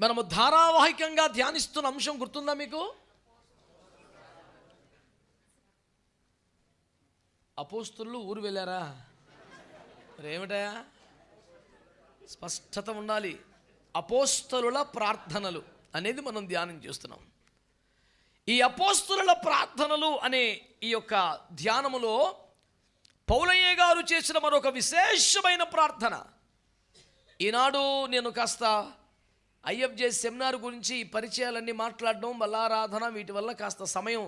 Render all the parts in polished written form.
మనము ధారావాహికంగా ధ్యానిస్తున్న అంశం గుర్తుందా మీకు? అపోస్తలులు ఊరు వెళ్ళారా? మరి ఏమిటయా? స్పష్టత ఉండాలి. అపోస్తలుల ప్రార్థనలు అనేది మనం ధ్యానం చేస్తున్నాం. ఈ అపోస్తలుల ప్రార్థనలు అనే ఈ యొక్క ధ్యానములో పౌలయ్య గారు చేసిన మరొక విశేషమైన ప్రార్థన. ఈనాడు నేను కాస్త ఐఎఫ్జే సెమినార్ గురించి పరిచయాలన్నీ మాట్లాడడం, బలారాధన, వీటి వల్ల కాస్త సమయం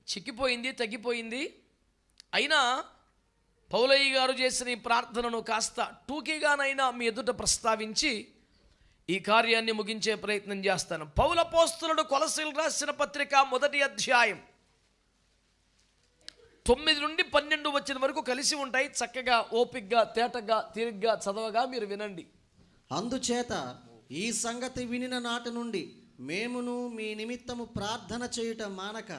చిక్కిపోయింది, తగ్గిపోయింది. అయినా పౌలయ్య గారు చేసిన ఈ ప్రార్థనను కాస్త టూకీగానైనా మీ ఎదుట ప్రస్తావించి ఈ కార్యాన్ని ముగించే ప్రయత్నం చేస్తాను. పౌలు అపోస్తలుడు కొలసీలు రాసిన పత్రిక 1వ అధ్యాయం 9 నుండి 12 వచ్చిన వరకు కలిసి ఉంటాయి. చక్కగా, ఓపికగా, తేటగా, తీరిగ్గా చదవగా మీరు వినండి. అందుచేత ఈ సంగతి వినిన నాటి నుండి మేమును మీ నిమిత్తము ప్రార్థన చేయుట మానక,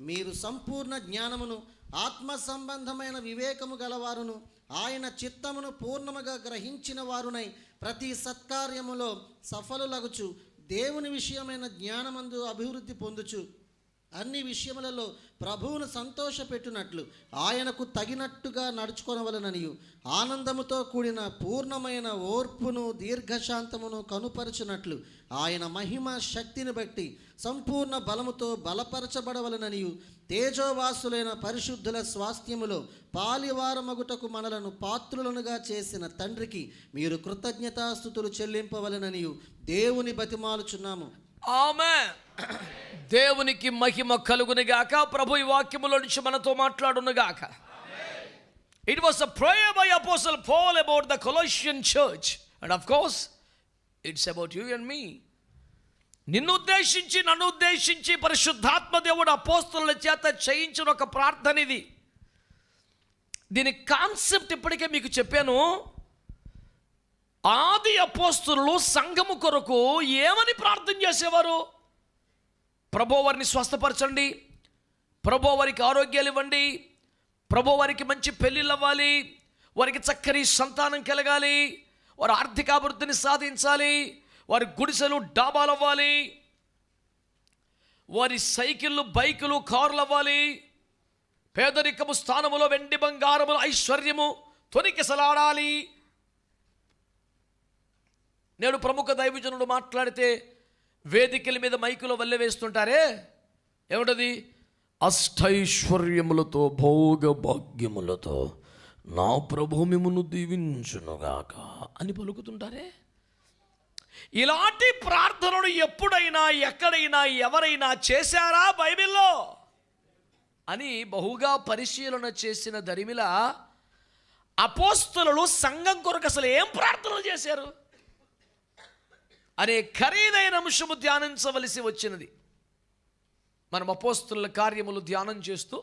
మీరు సంపూర్ణ జ్ఞానమును ఆత్మ సంబంధమైన వివేకము గలవారును ఆయన చిత్తమును పూర్ణముగా గ్రహించిన వారునై ప్రతి సత్కార్యములో సఫలులగుచు దేవుని విషయమైన జ్ఞానమందు అభివృద్ధి పొందుచు అన్ని విషయములలో ప్రభువును సంతోషపెట్టునట్లు ఆయనకు తగినట్టుగా నడుచుకొనవలననియు ఆనందముతో కూడిన పూర్ణమైన ఓర్పును దీర్ఘశాంతమును కనుపరచునట్లు ఆయన మహిమ శక్తిని బట్టి సంపూర్ణ బలముతో బలపరచబడవలననియు తేజోవాసులైన పరిశుద్ధుల స్వాస్థ్యములో పాలివారమగుటకు మనలను పాత్రులనుగా చేసిన తండ్రికి మీరు కృతజ్ఞతాస్తుతులు చెల్లింపవలననియు దేవుని బతిమాలుచున్నాము. ఆమేన్. దేవునికి మహిమ కలుగునుగాక. ప్రభు ఈ వాక్యములో నుంచి మనతో మాట్లాడునుగాక. It was a prayer by Apostle Paul about the Colossian church, and of course it's about you and me. నిన్ను ఉద్దేశించి, నన్ను ఉద్దేశించి పరిశుద్ధాత్మ దేవుడు అపోస్తలుల చేత చేయించిన ఒక ప్రార్థన ఇది. దీని కాన్సెప్ట్ ఇప్పటికే మీకు చెప్పాను. ఆది అపోస్తలులు సంఘము కొరకు ఏమని ప్రార్థన చేసేవారు? ప్రభువా వారిని స్వస్థపరచండి, ప్రభువా వారికి ఆరోగ్యాలు ఇవ్వండి, ప్రభువా వారికి మంచి పెళ్ళిళ్ళు అవ్వాలి, వారికి చక్కని సంతానం కలగాలి, వారి ఆర్థికాభివృద్ధిని సాధించాలి, వారి గుడిసెలు డాబాలు అవ్వాలి, వారి సైకిళ్ళు, బైకులు, కార్లు అవ్వాలి, పేదరికము స్థానములో వెండి బంగారములు ఐశ్వర్యము తొనికిసలాడాలి. నేడు ప్రముఖ దైవజనుడు మాట్లాడితే వేదికల మీద మైకులో వల్లె వేస్తుంటారే, ఏమిటది? అష్టైశ్వర్యములతో భోగ భాగ్యములతో నా ప్రభు మిమ్మును దీవించునుగాక అని పలుకుతుంటారే. ఇలాంటి ప్రార్థనలు ఎప్పుడైనా, ఎక్కడైనా, ఎవరైనా చేశారా బైబిల్లో అని బహుగా పరిశీలన చేసిన దరిమిల అపోస్తలులు సంఘం కొరకు అసలు ఏం ప్రార్థనలు చేశారు అనే ఖరీదైన అంశము ధ్యానించవలసి వచ్చినది. మనం అపోస్తలుల కార్యములు ధ్యానం చేస్తూ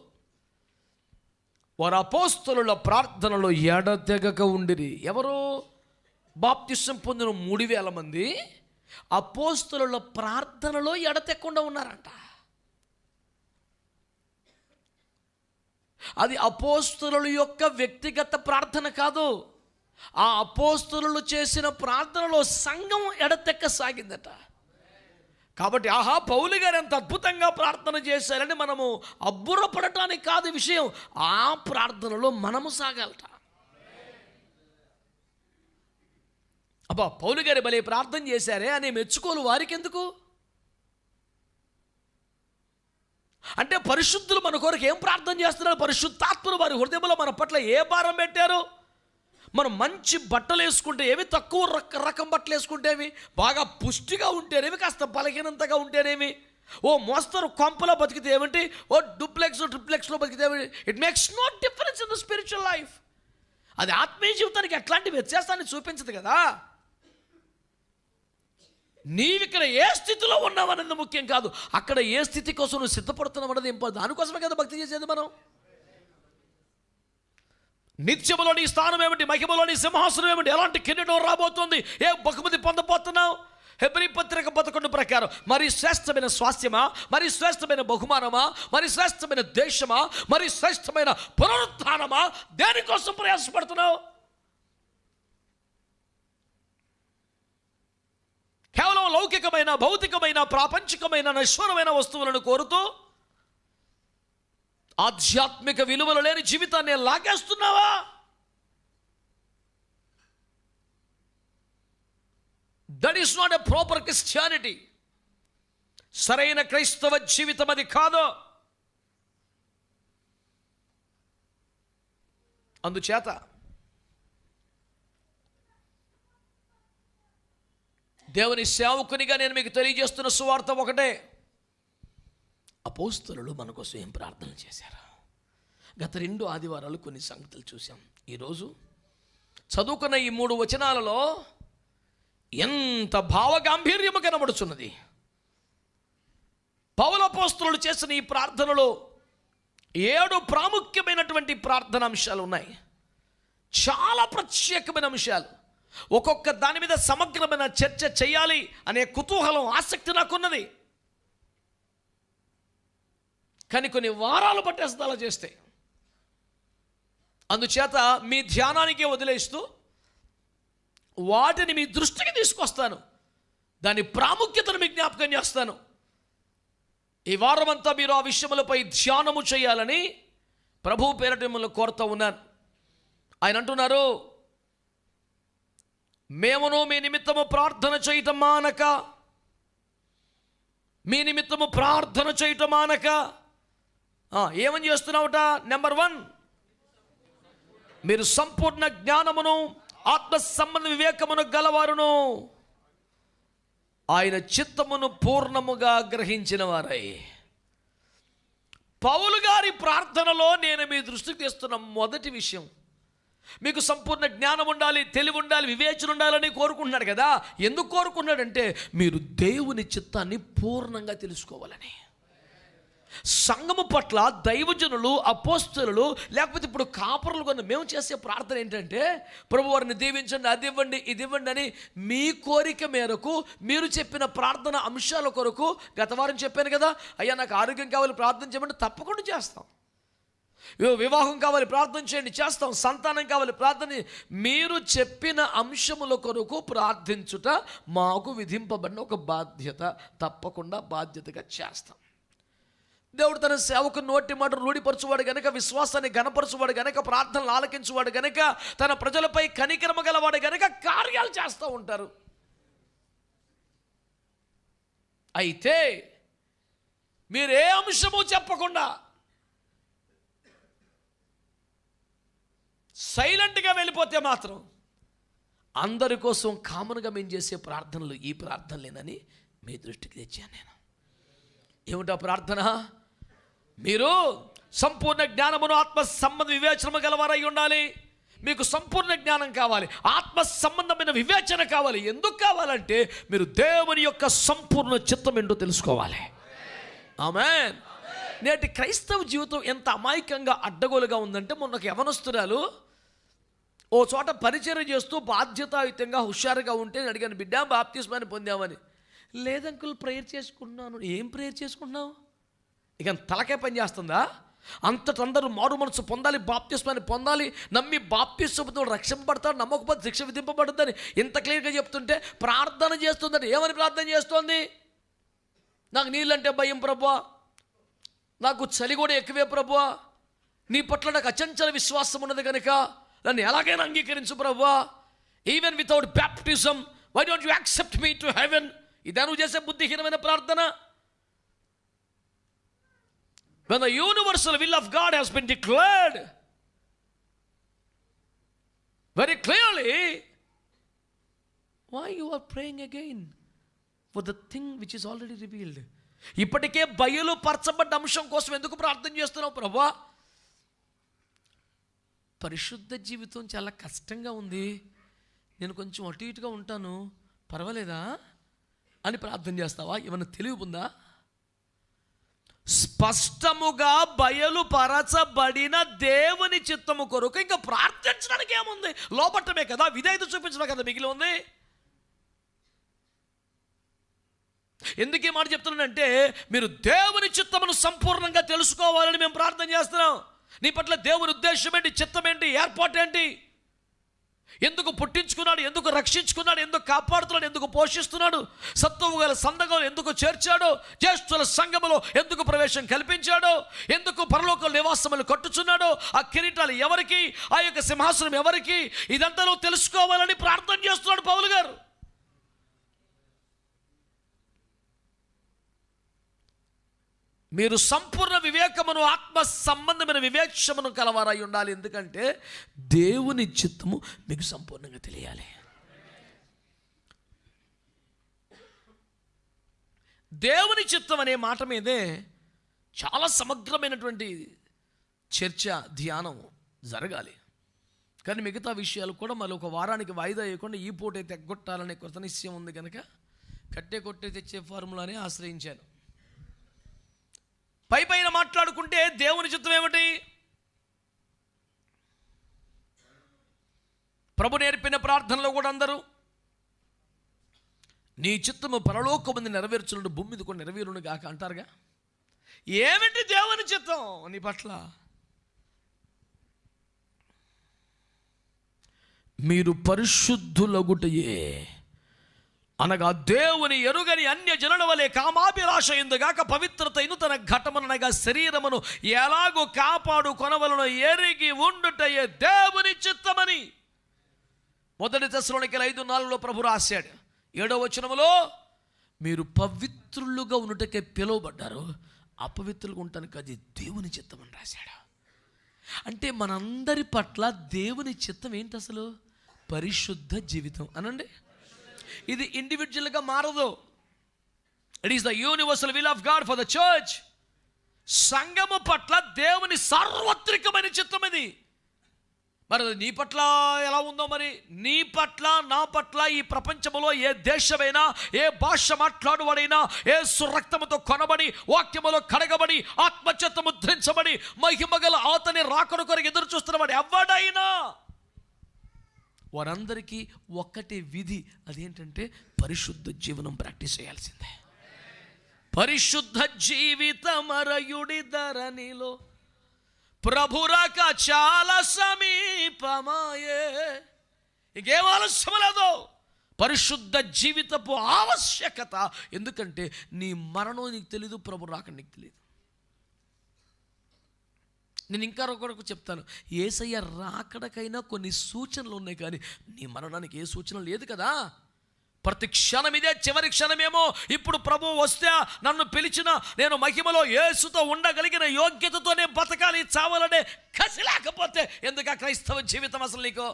వారు అపోస్తలుల ప్రార్థనలో ఎడతెగక ఉండిరి. ఎవరు? బాప్తిసం పొందిన 3000 మంది అపోస్తలుల ప్రార్థనలో ఎడతెక్కకుండా ఉన్నారంట. అది అపోస్తలుల యొక్క వ్యక్తిగత ప్రార్థన కాదు. ఆ అపోస్తలులు చేసిన ప్రార్థనలో సంఘం ఎడతెక్కసాగిందట. కాబట్టి ఆహా, పౌలు గారు ఎంత అద్భుతంగా ప్రార్థన చేశారని మనము అబ్బురపడటానికి కాదు విషయం, ఆ ప్రార్థనలో మనము సాగాలట. అబ్బా, పౌలు గారు భలే ప్రార్థన చేశారే అనే మెచ్చుకోలు వారికి ఎందుకు? అంటే పరిశుద్ధులు మన కొరకు ఏం ప్రార్థన చేస్తున్నారు? పరిశుద్ధాత్మలు వారి హృదయంలో మన పట్ల ఏ భారం పెట్టారు? మనం మంచి బట్టలు వేసుకుంటే ఏమి, తక్కువ రకం బట్టలు వేసుకుంటేవి, బాగా పుష్టిగా ఉంటేనేమి, కాస్త బలహీనంతగా ఉంటేనేమి, ఓ మోస్తరు కొంపలో బతికితే ఏమిటి, ఓ ట్రిప్లెక్స్లో బతికితే ఏమిటి, it makes no difference in the spiritual life. అది ఆత్మీయ జీవితానికి ఎట్లాంటి వ్యత్యాసాన్ని చూపించదు కదా. నీవిక్కడ ఏ స్థితిలో ఉన్నావు అనేది ముఖ్యం కాదు, అక్కడ ఏ స్థితి కోసం నువ్వు సిద్ధపడుతున్నావు అన్నది ఇంపార్టెంట్. దానికోసమే కదా భక్తి చేసేది మనం. నిత్యములోని స్థానం ఏమిటి, మహిమలోని సింహాసనం ఏమిటి, ఎలాంటి కిరీటం రాబోతుంది, ఏ బహుమతి పొందబోతున్నావు? హెబ్రీ పత్రిక 11 ప్రకారం మరి శ్రేష్టమైన స్వాస్థ్యమా, మరి శ్రేష్టమైన బహుమానమా, మరి శ్రేష్టమైన దేశమా, మరి శ్రేష్టమైన పునరుత్థానమా, దేనికోసం ప్రయాసపడుతున్నావు? లౌకికమైన, భౌతికమైన, ప్రాపంచికమైన, నశ్వరమైన వస్తువులను కోరుతూ ఆధ్యాత్మిక విలువలు లేని జీవితాన్ని లాగేస్తున్నావా? That is not a proper Christianity. సరైన క్రైస్తవ జీవితం అది కాదు. అందుచేత దేవుని సేవకునిగా నేను మీకు తెలియజేస్తున్న సువార్త ఒకటే. అపోస్తలులు మన కోసం ఏం ప్రార్థన చేశారు? గత 2 ఆదివారాలు కొన్ని సంగతులు చూసాం. ఈరోజు చదువుకున్న ఈ 3 వచనాలలో ఎంత భావగాంభీర్యము కనబడుచున్నది. పౌలు అపోస్తలులు చేసిన ఈ ప్రార్థనలో 7 ప్రాముఖ్యమైనటువంటి ప్రార్థన అంశాలు ఉన్నాయి. చాలా ప్రత్యేకమైన అంశాలు. ఒక్కొక్క దాని మీద సమగ్రమైన చర్చ చేయాలి అనే కుతూహలం, ఆసక్తి నాకున్నది. కానీ కొన్ని వారాలు పట్టేస్తుంది అలా చేస్తే. అందుచేత మీ ధ్యానానికే వదిలేస్తూ వాటిని మీ దృష్టికి తీసుకొస్తాను. దాని ప్రాముఖ్యతను మీకు జ్ఞాపకం చేస్తాను. ఈ వారమంతా మీరు ఆ విషయములపై ధ్యానము చేయాలని ప్రభువు పేరట మిమ్మల్ని కోరుతూ ఉన్నాను. ఆయన అంటున్నారు, మేమును మీ నిమిత్తము ప్రార్థన చేయటం మానక, మీ నిమిత్తము ప్రార్థన చేయటం మానక. ఏమని చేస్తున్నావుట? నెంబర్ 1, మీరు సంపూర్ణ జ్ఞానమును ఆత్మ సంబంధ వివేకమును గలవారును, ఆయన చిత్తమును పూర్ణముగా గ్రహించిన వారై. పౌలు గారి ప్రార్థనలో నేను మీ దృష్టికి తెస్తున్న మొదటి విషయం, మీకు సంపూర్ణ జ్ఞానం ఉండాలి, తెలివి ఉండాలి, వివేచన ఉండాలని కోరుకుంటున్నాడు కదా. ఎందుకు కోరుకున్నాడంటే మీరు దేవుని చిత్తాన్ని పూర్ణంగా తెలుసుకోవాలని. సంఘము పట్ల దైవజనులు, అపోస్తలులు, లేకపోతే ఇప్పుడు కాపరులు కొన్ని మేము చేసే ప్రార్థన ఏంటంటే, ప్రభు వారిని దీవించండి, అది ఇవ్వండి, ఇది ఇవ్వండి అని మీ కోరిక మేరకు మీరు చెప్పిన ప్రార్థన అంశాల కొరకు గత వారం చెప్పాను కదా. అయ్యా నాకు ఆరోగ్యం కావాలి ప్రార్థన చేయమంటే తప్పకుండా చేస్తాం. వివాహం కావాలి ప్రార్థన చేయండి, చేస్తాం. సంతానం కావాలి ప్రార్థన. మీరు చెప్పిన అంశముల కొరకు ప్రార్థించుట మాకు విధింపబడిన ఒక బాధ్యత. తప్పకుండా బాధ్యతగా చేస్తాం. దేవుడు తన సేవకు నోటి మాట రూఢిపరచువాడు గనక, విశ్వాసాన్ని గణపరచువాడు గనక, ప్రార్థనలు ఆలకించువాడు గనక, తన ప్రజలపై కనికరమ గలవాడు గనక కార్యాలు చేస్తూ ఉంటారు. అయితే మీరే అంశము చెప్పకుండా సైలెంట్గా వెళ్ళిపోతే మాత్రం అందరి కోసం కామన్గా మేము చేసే ప్రార్థనలు ఈ ప్రార్థనలేనని మీ దృష్టికి తెచ్చాను నేను. ఏమిటా ప్రార్థన? మీరు సంపూర్ణ జ్ఞానమును ఆత్మ సంబంధ వివేచనము గలవారై ఉండాలి. మీకు సంపూర్ణ జ్ఞానం కావాలి, ఆత్మ సంబంధమైన వివేచన కావాలి. ఎందుకు కావాలంటే మీరు దేవుని యొక్క సంపూర్ణ చిత్తం ఏంటో తెలుసుకోవాలి. ఆమేన్. నేటి క్రైస్తవ జీవితం ఎంత అమాయకంగా అడ్డగోలుగా ఉందంటే, మొన్న ఒక యవనస్తురాలు ఓ చోట పరిచయం చేస్తూ బాధ్యతాయుతంగా హుషారుగా ఉంటే నేను అడిగాను, బిడ్డ బాప్తిస్మాన్ని పొందామని. లేదంకుల్ ప్రేయర్ చేసుకుంటున్నాను. ఏం ప్రేయర్ చేసుకుంటున్నావు? ఇక తలకే పని చేస్తుందా? అంతటందరూ మారు మనసు పొందాలి, బాప్తిస్మాన్ని పొందాలి, నమ్మి బాప్తిస్మతో రక్షింపబడతాడు, నమ్మకపోతే శిక్ష విధింపబడుతుందని ఇంత క్లియర్గా చెప్తుంటే ప్రార్థన చేస్తుందని. ఏమని ప్రార్థన చేస్తోంది? నాకు నీళ్ళంటే భయం ప్రభువా, నాకు చలి కూడా ఎక్కువే ప్రభువా, నీ పట్ల నాకు అచంచల విశ్వాసం ఉన్నది కనుక నన్ను ఎలాగైనా అంగీకరించు ప్రభువా. Even without baptism why don't you accept me to heaven. ఇదా నువ్వు చేసే బుద్ధిహీనమైన ప్రార్థన? When the universal will of God has been declared very clearly, why you are praying again for the thing which is already revealed? ఇప్పటికే బయలు పరచబడ్డ అంశం కోసం ఎందుకు ప్రార్థన చేస్తున్నావు ప్రభువా? పరిశుద్ధ జీవితం చాలా కష్టంగా ఉంది, నేను కొంచెం అటు ఇటుగా ఉంటాను, పర్వాలేదా అని ప్రార్థన చేస్తావా? ఏమన్నా తెలివి ఉందా? స్పష్టముగా బయలుపరచబడిన దేవుని చిత్తము కొరకు ఇంకా ప్రార్థించడానికి ఏముంది? లోపట్టమే కదా, విధేయత చూపించడం కదా మిగిలి ఉంది. ఎందుకు ఈ మాట చెప్తున్నానంటే, మీరు దేవుని చిత్తమును సంపూర్ణంగా తెలుసుకోవాలని మేము ప్రార్థన చేస్తున్నాం. నీ పట్ల దేవుని ఉద్దేశం ఏంటి, చిత్తం ఏంటి, ఏర్పాటు ఏంటి? ఎందుకు పుట్టించుకున్నాడు, ఎందుకు రక్షించుకున్నాడు, ఎందుకు కాపాడుతున్నాడు, ఎందుకు పోషిస్తున్నాడు, సత్తువు గల సంఘంలో ఎందుకు చేర్చాడు, జ్యేష్ఠుల సంఘములో ఎందుకు ప్రవేశం కల్పించాడు, ఎందుకు పరలోక నివాసములు కట్టుచున్నాడు, ఆ కిరీటాలు ఎవరికి, ఆ యొక్క సింహాసనం ఎవరికి, ఇదంతా నువ్వు తెలుసుకోవాలని ప్రార్థన చేస్తున్నాడు పౌలు గారు. మీరు సంపూర్ణ వివేకమును, ఆత్మ సంబంధమైన వివేక్షమును కలవారై ఉండాలి. ఎందుకంటే దేవుని చిత్తము మీకు సంపూర్ణంగా తెలియాలి. దేవుని చిత్తం అనే మాట మీదే చాలా సమగ్రమైనటువంటి చర్చ, ధ్యానం జరగాలి. కానీ మిగతా విషయాలు కూడా మళ్ళీ ఒక వారానికి వాయిదా వేయకుండా ఈ పూట అయితే ఎగ్గొట్టాలనే కొత్త నిశ్చయం ఉంది కనుక కొట్టే తెచ్చే ఫార్ములానే ఆశ్రయించాను. పైన మాట్లాడుకుంటే దేవుని చిత్తం ఏమిటి? ప్రభు నేర్పిన ప్రార్థనలో కూడా అందరూ నీ చిత్తము పరలోకమందు నెరవేర్చును, భూమి మీద కూడా నెరవేరును గాక అంటారుగా. ఏమిటి దేవుని చిత్తం నీ పట్ల? మీరు పరిశుద్ధులగుటయే, అనగా దేవుని ఎరుగని అన్య జనుల వలె కామాభిలాష ఎందుగాక పవిత్రతను తన ఘటమనగా శరీరమును ఎలాగో కాపాడు కొనవలను ఎరిగి ఉండుటయే దేవుని చిత్తమని 1 తెస్సలోనికీయులు 5:4 ప్రభు రాశాడు. 7వ వచనములో మీరు పవిత్రులుగా ఉండుటకే పిలువబడ్డారు, అపవిత్రులుగా ఉండటానికి అది దేవుని చిత్తం అని రాశాడు. అంటే మనందరి పట్ల దేవుని చిత్తం ఏంటి అసలు? పరిశుద్ధ జీవితం అనండి. ఇది ఇండివిజువల్గా మారదు. It is the universal will of God for the church. సంఘము పట్ల దేవుని సార్వత్రికమైన చిత్తం ఇది. మరి అది నీ పట్ల ఎలా ఉందో, మరి నీ పట్ల, నా పట్ల, ఈ ప్రపంచంలో ఏ దేశమైనా, ఏ భాష మాట్లాడువాడైనా, ఏ సురక్తముతో కొనబడి, వాక్యములో కడగబడి, ఆత్మచేత ముద్రించబడి, మహిమగల అతని రాకడ కొరకు ఎదురు చూస్తున్నవాడు ఎవడైనా, వారందరికీ ఒక్కటే విధి. అదేంటంటే పరిశుద్ధ జీవనం ప్రాక్టీస్ చేయాల్సిందే. పరిశుద్ధ జీవితమరయుడి ధరణిలో ప్రభురాక చాలా సమీపమాయే. ఇంకేం ఆలస్యం లేదు. పరిశుద్ధ జీవితపు ఆవశ్యకత. ఎందుకంటే నీ మరణం నీకు తెలీదు, ప్రభు రాక నీకు తెలియదు. నేను ఇంకా ఒకరికి చెప్తాను, యేసయ్య రాకడకైనా కొన్ని సూచనలు ఉన్నాయి, కానీ నీ మరణానికి ఏ సూచన లేదు కదా. ప్రతి క్షణం ఇదే చివరి క్షణమేమో. ఇప్పుడు ప్రభు వస్తే నన్ను పిలిచిన నేను మహిమలో యేసుతో ఉండగలిగిన యోగ్యతతోనే బతకాలి, చావాలనే కసి లేకపోతే ఎందుకు ఆ క్రైస్తవ జీవితం అసలు నీకు?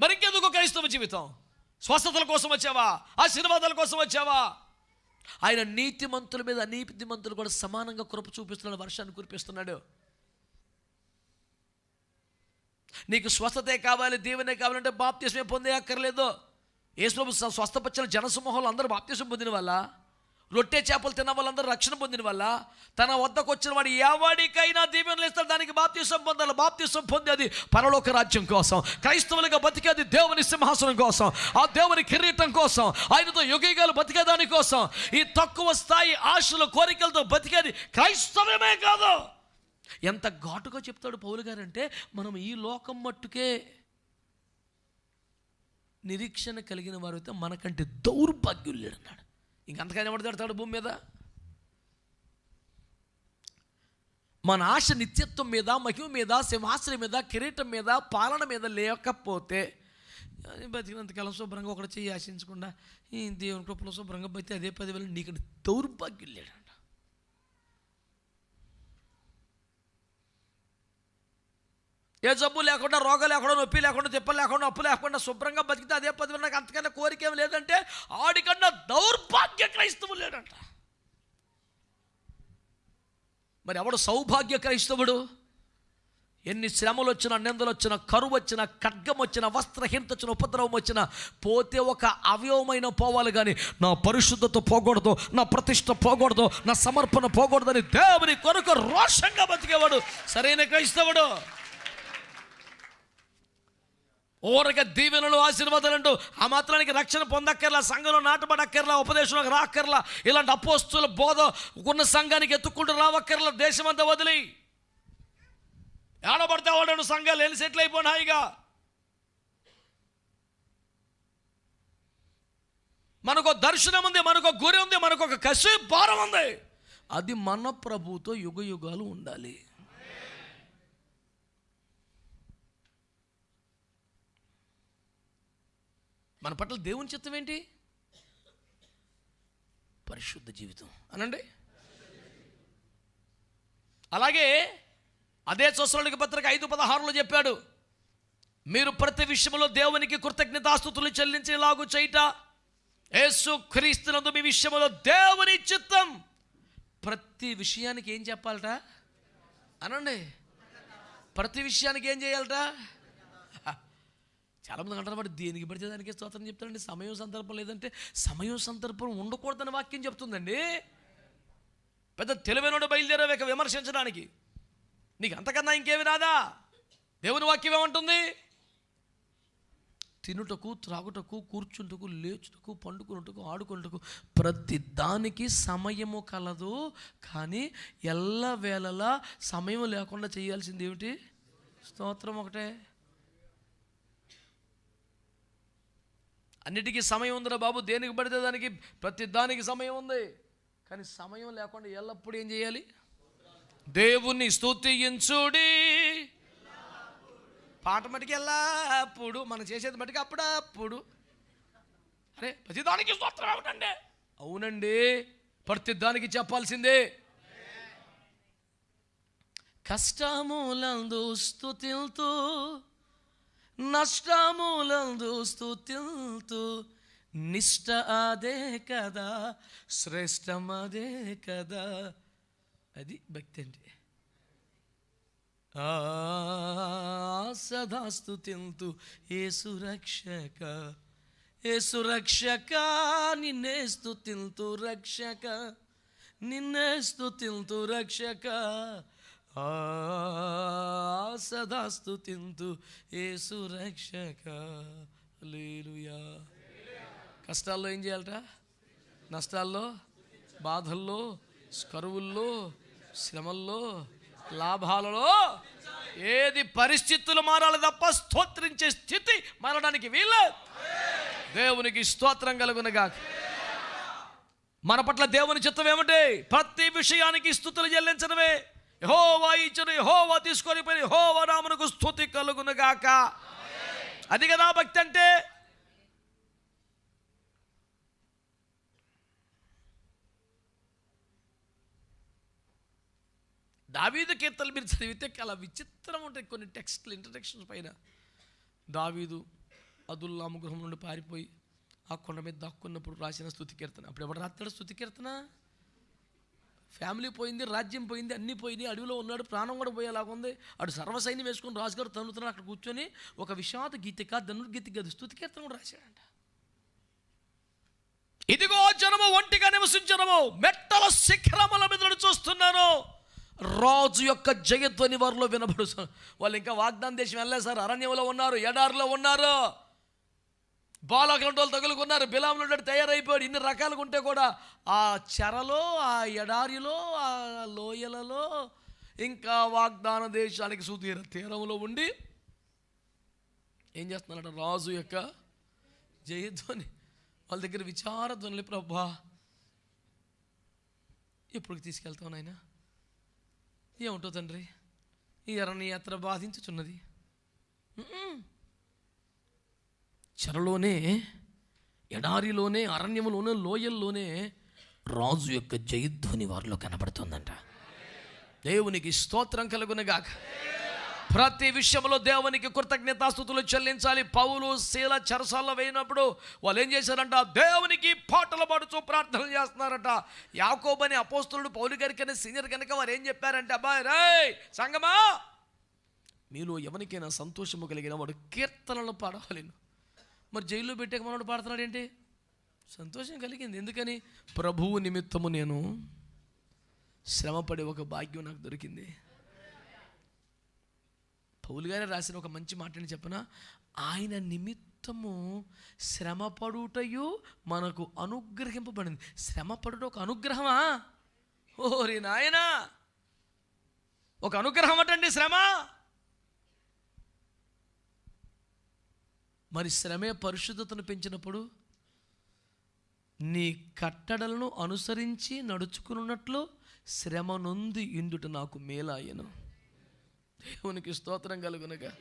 మరింకెందుకు క్రైస్తవ జీవితం? స్వస్థతల కోసం వచ్చావా? ఆశీర్వాదాల కోసం వచ్చావా? ఆయన నీతిమంతుల మీద అనీతిమంతులు కూడా సమానంగా కృప చూపిస్తున్నాడు, వర్షాన్ని కురిపిస్తున్నాడు. నీకు స్వస్థతే కావాలి, దీవెనే కావాలంటే బాప్తిస్మే పొందే అక్కర్లేదు. యేసు ప్రభు స్వస్థపరిచిన జనసమూహంలో అందరూ బాప్తిస్మం పొందిన వల్ల, రొట్టె చేపలు తిన్న వాళ్ళందరూ రక్షణ పొందిన వల్ల, తన వద్దకు వచ్చిన వాడు ఎవడికైనా దీవెనలు ఇస్తాడు, దానికి బాప్తిస్మం పొందాలి. బాప్తిస్మం పొందేది పరలోక రాజ్యం కోసం, క్రైస్తవులుగా బతికేది దేవుని సింహాసనం కోసం, ఆ దేవుని కిరీటం కోసం, ఆయనతో యుగయుగాలు బతికేదాని కోసం. ఈ తక్కువ స్థాయి ఆశలు, కోరికలతో బతికేది క్రైస్తవమే కాదు. ఎంత ఘాటుగా చెప్తాడు పౌలు గారంటే, మనం ఈ లోకం మట్టుకే నిరీక్షణ కలిగిన వారు అయితే మనకంటే దౌర్భాగ్యులు లేడన్నాడు. ఇంకంతకైనా ఎవడు తిడతాడు భూమి మీద? మన ఆశ నిత్యత్వం మీద, మహిమ మీద, సింహాసనం మీద, కిరీటం మీద, పాలన మీద లేకపోతే బతికినంతకాలం శుభ్రంగా ఒకటి చెయ్యి ఆశించకుండా ఈ దేవుని కృపలో శుభ్రంగా బతి అదే 10,000 నీకు దౌర్భాగ్యులు లేడంట. ఏ జబ్బు లేకుండా, రోగం లేకుండా, నొప్పి లేకుండా, తిప్పలు లేకుండా, అప్పు లేకుండా శుభ్రంగా బతికితే అదే 10,000. నాకు అంతకన్నా కోరిక ఏమి లేదంటే ఆడికన్నా దౌర్భాగ్య క్రైస్తవులు లేడంట. మరి ఎవడు సౌభాగ్య క్రైస్తవుడు? ఎన్ని శ్రమలు వచ్చినా, నిందలు వచ్చినా, కరువు వచ్చినా, ఖడ్గం వచ్చినా, వస్త్రహీనత వచ్చిన, ఉపద్రవం వచ్చినా పోతే ఒక అవయవమైన పోవాలి, కానీ నా పరిశుద్ధత పోకూడదు, నా ప్రతిష్ట పోకూడదు, నా సమర్పణ పోకూడదని దేవుని కొరకు రోషంగా బతికేవాడు సరైన క్రైస్తవుడు. ఓరగా దీవెనలు, ఆశీర్వాదాలు అంటూ ఆ మాత్రానికి రక్షణ పొందక్కర్లా, సంఘంలో నాటబడక్కర్లా, ఉపదేశంలోకి రాక్కర్లా, ఇలాంటి అపోస్తుల బోధ ఉన్న సంఘానికి ఎత్తుకుంటూ రావక్కర్లా, దేశమంతా వదిలి ఏడబడితే వాడు సంఘాలు వెళ్ళి సెటిల్ అయిపోయిన హాయిగా. మనకు దర్శనం ఉంది, మనకు గురి ఉంది, మనకు ఒక కసి భారం ఉంది. అది మన ప్రభుతో యుగ యుగాలు ఉండాలి. మన పట్ల దేవుని చిత్తం ఏంటి? పరిశుద్ధ జీవితం అనండి. అలాగే అదే తెస్సలోనికీ పత్రిక 5:16 చెప్పాడు, మీరు ప్రతి విషయంలో దేవునికి కృతజ్ఞతాస్తుతులు చెల్లించేలాగు చేయుట యేసు క్రీస్తునందు మీ విషయంలో దేవుని చిత్తం. ప్రతి విషయానికి ఏం చెప్పాలట అనండి? ప్రతి విషయానికి ఏం చేయాలట? చాలామంది అంటారు వాడు దేనికి పడితే దానికి స్తోత్రం చెప్తారండి. సమయం సందర్భం లేదంటే సమయం సందర్భం ఉండకూడదని వాక్యం చెప్తుందండి. పెద్ద తెలివైనోడు బయలుదేరావేక విమర్శించడానికి. నీకు అంతకన్నా ఇంకేమి రాదా? దేవుని వాక్యం ఏమంటుంది? తినుటకు, త్రాగుటకు, కూర్చుంటకు, లేచుటకు, పండుకున్నటకు, ఆడుకున్నటకు ప్రతి దానికి సమయము కలదు. కానీ ఎల్లవేళలా సమయం లేకుండా చేయాల్సింది ఏమిటి? స్తోత్రం ఒకటే. అన్నిటికీ సమయం ఉందిరా బాబు, దేనికి పడితే దానికి ప్రతి దానికి సమయం ఉంది. కానీ సమయం లేకుండా ఎల్లప్పుడూ ఏం చేయాలి? దేవుణ్ణి స్తుతించుడి. పాట మటుకు ఎల్లప్పుడు, మనం చేసేది మటుకు అప్పుడప్పుడు. అరే ప్రతి దానికి స్తోత్రం ఏమిటండి? అవునండి, ప్రతి దానికి చెప్పాల్సిందే. కష్టములందు స్తుతిల్తూ, నష్టములందు స్తుతిల్తూ, నిష్ట అదే కదా, శ్రేష్టం అదే కదా. అది భక్తి అంటే. సదా స్తుతిల్తూ యేసు రక్షక, యేసు రక్షక, నిన్నే స్తుతిల్తూ రక్షక, నిన్నే స్తుతిల్తూ రక్షక. సదా స్తుతిల్తూ యేసు రక్షక. హల్లెలూయా. కష్టాల్లో ఏం చేయాలట? నష్టాల్లో, బాధల్లో, కరువుల్లో, శ్రమల్లో, లాభాలలో ఏది పరిస్థితులు మారాలి తప్ప స్తోత్రించే స్థితి మారడానికి వీలు. దేవునికి స్తోత్రం కలుగునుగాక. మన పట్ల దేవుని చిత్తం ఏమిటి? ప్రతి విషయానికి స్తుతులు చెల్లించడమే. యెహోవా ఇచ్చిన, యెహోవా తీసుకొని పోయి, యెహోవా నామమునకు స్తుతి కలుగునుగాక. అది కదా భక్తి అంటే. దావీదు కీర్తనలు మీరు చదివితే చాలా విచిత్రం ఉంటాయి కొన్ని టెక్స్ట్లు, ఇంట్రడక్షన్స్ పైన. దావీదు అదుల్లాము గృహం నుండి పారిపోయి ఆ కొండ మీద దాక్కున్నప్పుడు రాసిన స్తుతి కీర్తన. అప్పుడు ఎవడు రాస్తాడు స్తుతి కీర్తన? ఫ్యామిలీ పోయింది, రాజ్యం పోయింది, అన్నీ పోయినాయి, అడవిలో ఉన్నాడు, ప్రాణం కూడా పోయేలాగుంది. అటు సర్వసైన్యం వేసుకుని రాజుగారు తన్నుతున్నాడు. అక్కడ కూర్చొని ఒక విషాద గీతిక, ధనుర్గీతిక కాదు, స్తుతి కీర్తన కూడా రాశాడంట. ఇదిగో జనము ఒంటిగా నివసించడము, మెట్టల శిఖరముల మీద చూస్తున్నాను, రాజు యొక్క జయధ్వని వారిలో వినబడుతున్నారు. వాళ్ళు ఇంకా వాగ్దాన దేశం వెళ్ళలేదు సార్, అరణ్యంలో ఉన్నారు, ఎడారిలో ఉన్నారు, బాలకులంటి వాళ్ళు తగులుకున్నారు, బిలాములు తయారైపోయాడు. ఇన్ని రకాలుగా ఉంటే కూడా ఆ చెరలో, ఆ ఎడారిలో, ఆ లోయలలో, ఇంకా వాగ్దాన దేశానికి సుదీర తీరంలో ఉండి ఏం చేస్తున్నారట? రాజు యొక్క జయధ్వని. వాళ్ళ దగ్గర విచారధ్వనులు. ప్రభా ఎప్పుడు తీసుకెళ్తావు నాయన? ఏముంటో తండ్రి, ఈ అరణ్య యాత్ర బాధించుచున్నది. చెరలోనే, ఎడారిలోనే, అరణ్యములోనే, లోయల్లోనే రాజు యొక్క జయధ్వని వారిలో కనబడుతుందంట. దేవునికి స్తోత్రం కలుగునుగాక. ప్రతి విషయంలో దేవునికి కృతజ్ఞతాస్తుతులు చెల్లించాలి. పౌలు శీల చెరసాల్లో వేయినప్పుడు వాళ్ళు ఏం చేశారంట? దేవునికి పాటలు పాడుతూ ప్రార్థనలు చేస్తున్నారట. యాకోబు అనే అపోస్తలుడు పౌలు గారి కన్నా సీనియర్ కనుక వారు ఏం చెప్పారంటే, అబ్బాయి రే సంగమా, మీలో ఎవరికైనా సంతోషము కలిగిన వాడు కీర్తనలు పాడాలి. మరి జైల్లో పెట్టాక మనోడు పాడుతున్నాడు ఏంటి? సంతోషం కలిగింది. ఎందుకని? ప్రభువు నిమిత్తము నేను శ్రమపడే ఒక భాగ్యం నాకు దొరికింది. పౌలు గారే రాసిన ఒక మంచి మాటని చెప్పనా? ఆయన నిమిత్తము శ్రమపడుటయు మనకు అనుగ్రహింపబడింది. శ్రమపడుట ఒక అనుగ్రహమా? ఓరి నాయనా, ఒక అనుగ్రహం అటండి శ్రమ. మరి శ్రమే పరిశుద్ధతను పెంచినప్పుడు నీ కట్టడలను అనుసరించి నడుచుకున్నట్లు శ్రమ నొంది ఇందుట నాకు మేలాయను. దేవునికి స్తోత్రం కలుగునుగా.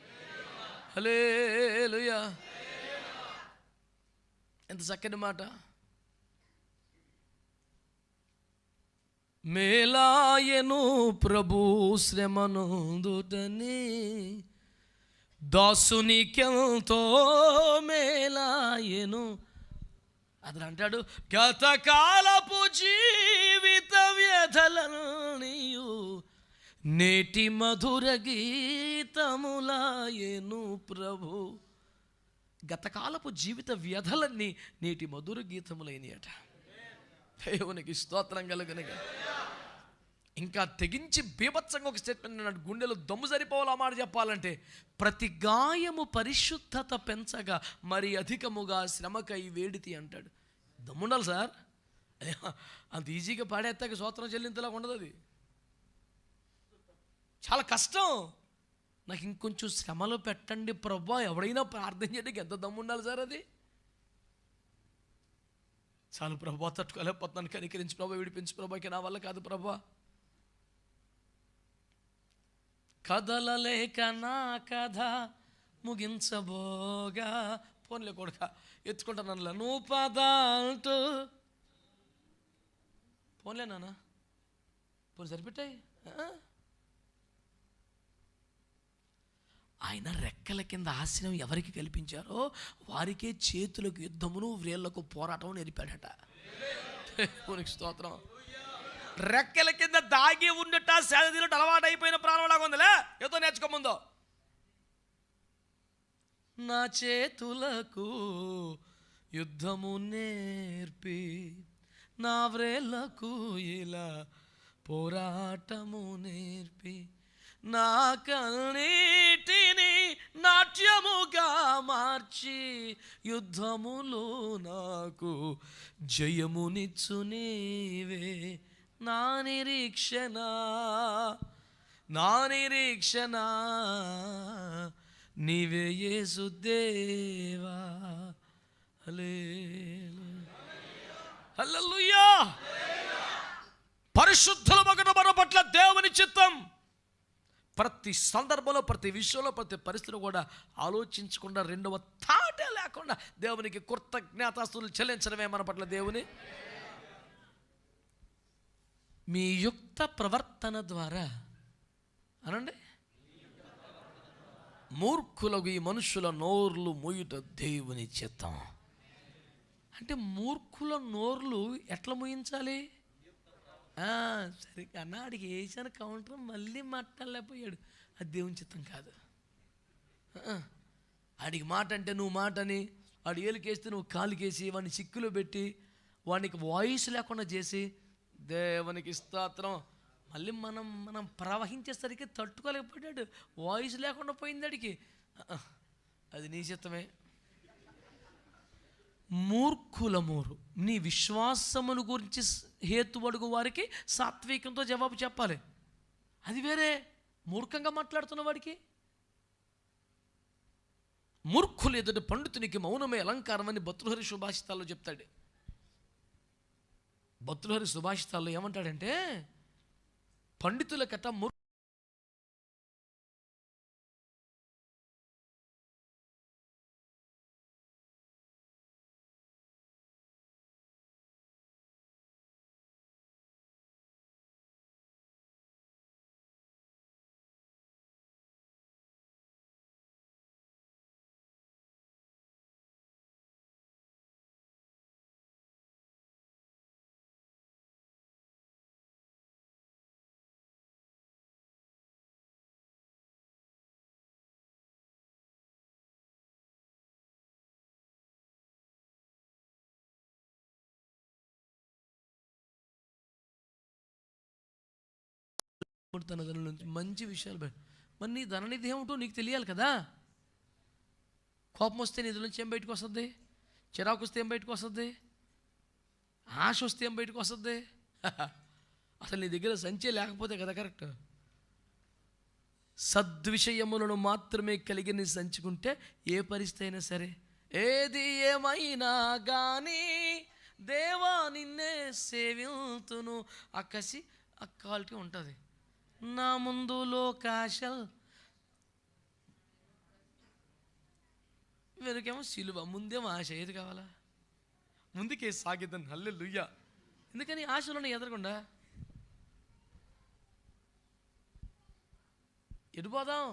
హల్లెలూయా. ఎంత చక్కని మాట. మేలాయను ప్రభు శ్రమనొందుటని దాసునికెంతో మేలాయను. అతను అంటాడు, గతకాలపు జీవిత వ్యధలనియు నేటి మధుర గీతములాయను ప్రభు. గతకాలపు జీవిత వ్యధలన్నీ నేటి మధుర గీతములైనయట. దేవునికి స్తోత్రం కలుగునుగా. ఇంకా తెగించి బీభత్సంగా ఒక స్టేట్మెంట్ అన్నాడు, గుండెలు దమ్ము సరిపోవాలి ఆ మాట చెప్పాలంటే. ప్రతి గాయము పరిశుద్ధత పెంచగా మరి అధికముగా శ్రమకై వేడితి అంటాడు. దమ్ముండాలి సార్. అంత ఈజీగా పాడేస్తాక స్తోత్రం చెల్లింతలా ఉండదు. అది చాలా కష్టం. నాకు ఇంకొంచెం శ్రమలో పెట్టండి ప్రభా, ఎవడైనా ప్రార్థన చేయడానికి ఎంత దమ్ము ఉండాలి సార్. అది చాలు ప్రభా, తట్టుకోలేకపోతున్నాను, కనికరించి ప్రభా, విడిపించు ప్రభాకి నా వల్ల కాదు ప్రభా. కదలలేక నా కథ ముగించబోగా, పోన్లే కొడుక ఎత్తుకుంటాను నువ్వు పద అంటూ. పోన్లే నాన్న, పోనీ సరిపెట్టాయి. ఆయన రెక్కల కింద ఆశ్రయం ఎవరికి కల్పించారో వారికే చేతులకు యుద్ధమును వ్రేళ్లకు పోరాటం నేర్పాడట. దేవునికి స్తోత్రం. రెక్కల కింద దాగి ఉండట సేదతీరుట అలవాటు అయిపోయిన ప్రాణంలాగా ఉందిలే. ఏదో నేర్చుకోముందో. నా చేతులకు యుద్ధము నేర్పి నా వ్రేళ్లకు ఇలా పోరాటము నేర్పి నా కన్నీటిని నాట్యముగా మార్చి యుద్ధములో నాకు జయమునిచ్చు నీవే. నా నిరీక్షణ నీవే యేసు దేవా. హల్లెలూయా. పరిశుద్ధుల మగన మన పట్ల దేవుని చిత్తం. ప్రతి సందర్భంలో, ప్రతి విషయంలో, ప్రతి పరిస్థితిలో కూడా ఆలోచించకుండా, రెండవ థాటే లేకుండా దేవునికి కృతజ్ఞతాస్తుతులు చెల్లించడమే మన పట్ల దేవుని. మీ యుక్త ప్రవర్తన ద్వారా అనండి మూర్ఖులకు ఈ మనుషుల నోర్లు మూయుట దేవుని చిత్తం. అంటే మూర్ఖుల నోర్లు ఎట్లా మూయించాలి? సరిగ్గా అన్నాడికి వేసాను కౌంటర్, మళ్ళీ మాట్లాడలేకపోయాడు. అది దేవుని చిత్తం కాదు. ఆడికి మాట అంటే నువ్వు మాట అని, వాడు ఏలుకేస్తే నువ్వు కాలుకేసి, వాడిని చిక్కులో పెట్టి, వాడికి వాయిస్ లేకుండా చేసి, దేవునికి స్తోత్రం. మళ్ళీ మనం ప్రవహించేసరికి తట్టుకోలేకపోయాడు. వాయిస్ లేకుండా పోయింది అడిగి. అది నీ చిత్తమే. మూర్ఖుల మోరు. నీ విశ్వాసమును గురించి హేతువడుగు వారికి సాత్వికంతో జవాబు చెప్పాలి. అది వేరే. మూర్ఖంగా మాట్లాడుతున్న వాడికి, మూర్ఖులు ఎదుట పండితునికి మౌనమే అలంకారం అని భర్తృహరి సుభాషితాల్లో చెప్తాడు. భర్తృహరి సుభాషితాల్లో ఏమంటాడంటే, పండితుల కట్ట తన ధనం నుంచి మంచి విషయాలు మరి నీ ధననిధి ఏమిటో నీకు తెలియాలి కదా. కోపం వస్తే నిధుల నుంచి ఏం బయటకు వస్తుంది? చిరాకు వస్తే ఏం బయటకు వస్తుంది? ఆశ వస్తే ఏం బయటకు వస్తుంది? అసలు నీ దగ్గర సంచే లేకపోతే కదా కరెక్ట్. సద్విషయములను మాత్రమే కలిగి నీ సంచుకుంటే ఏ పరిస్థితి అయినా సరే ఏది ఏమైనా గాని దేవా నిన్నే సేవింతును. ఆ కసి ఆ క్వాలిటీ ఉంటుంది. నా ముందు లోకాశల్, వెనుకేమో సిలువ, ముందేమో ఆశ. ఏది కావాలా? ముందుకే సాగిద్దాను. హల్లెలూయా. ఎందుకని ఆశలను ఎదరకుండా ఎడిపోదాం?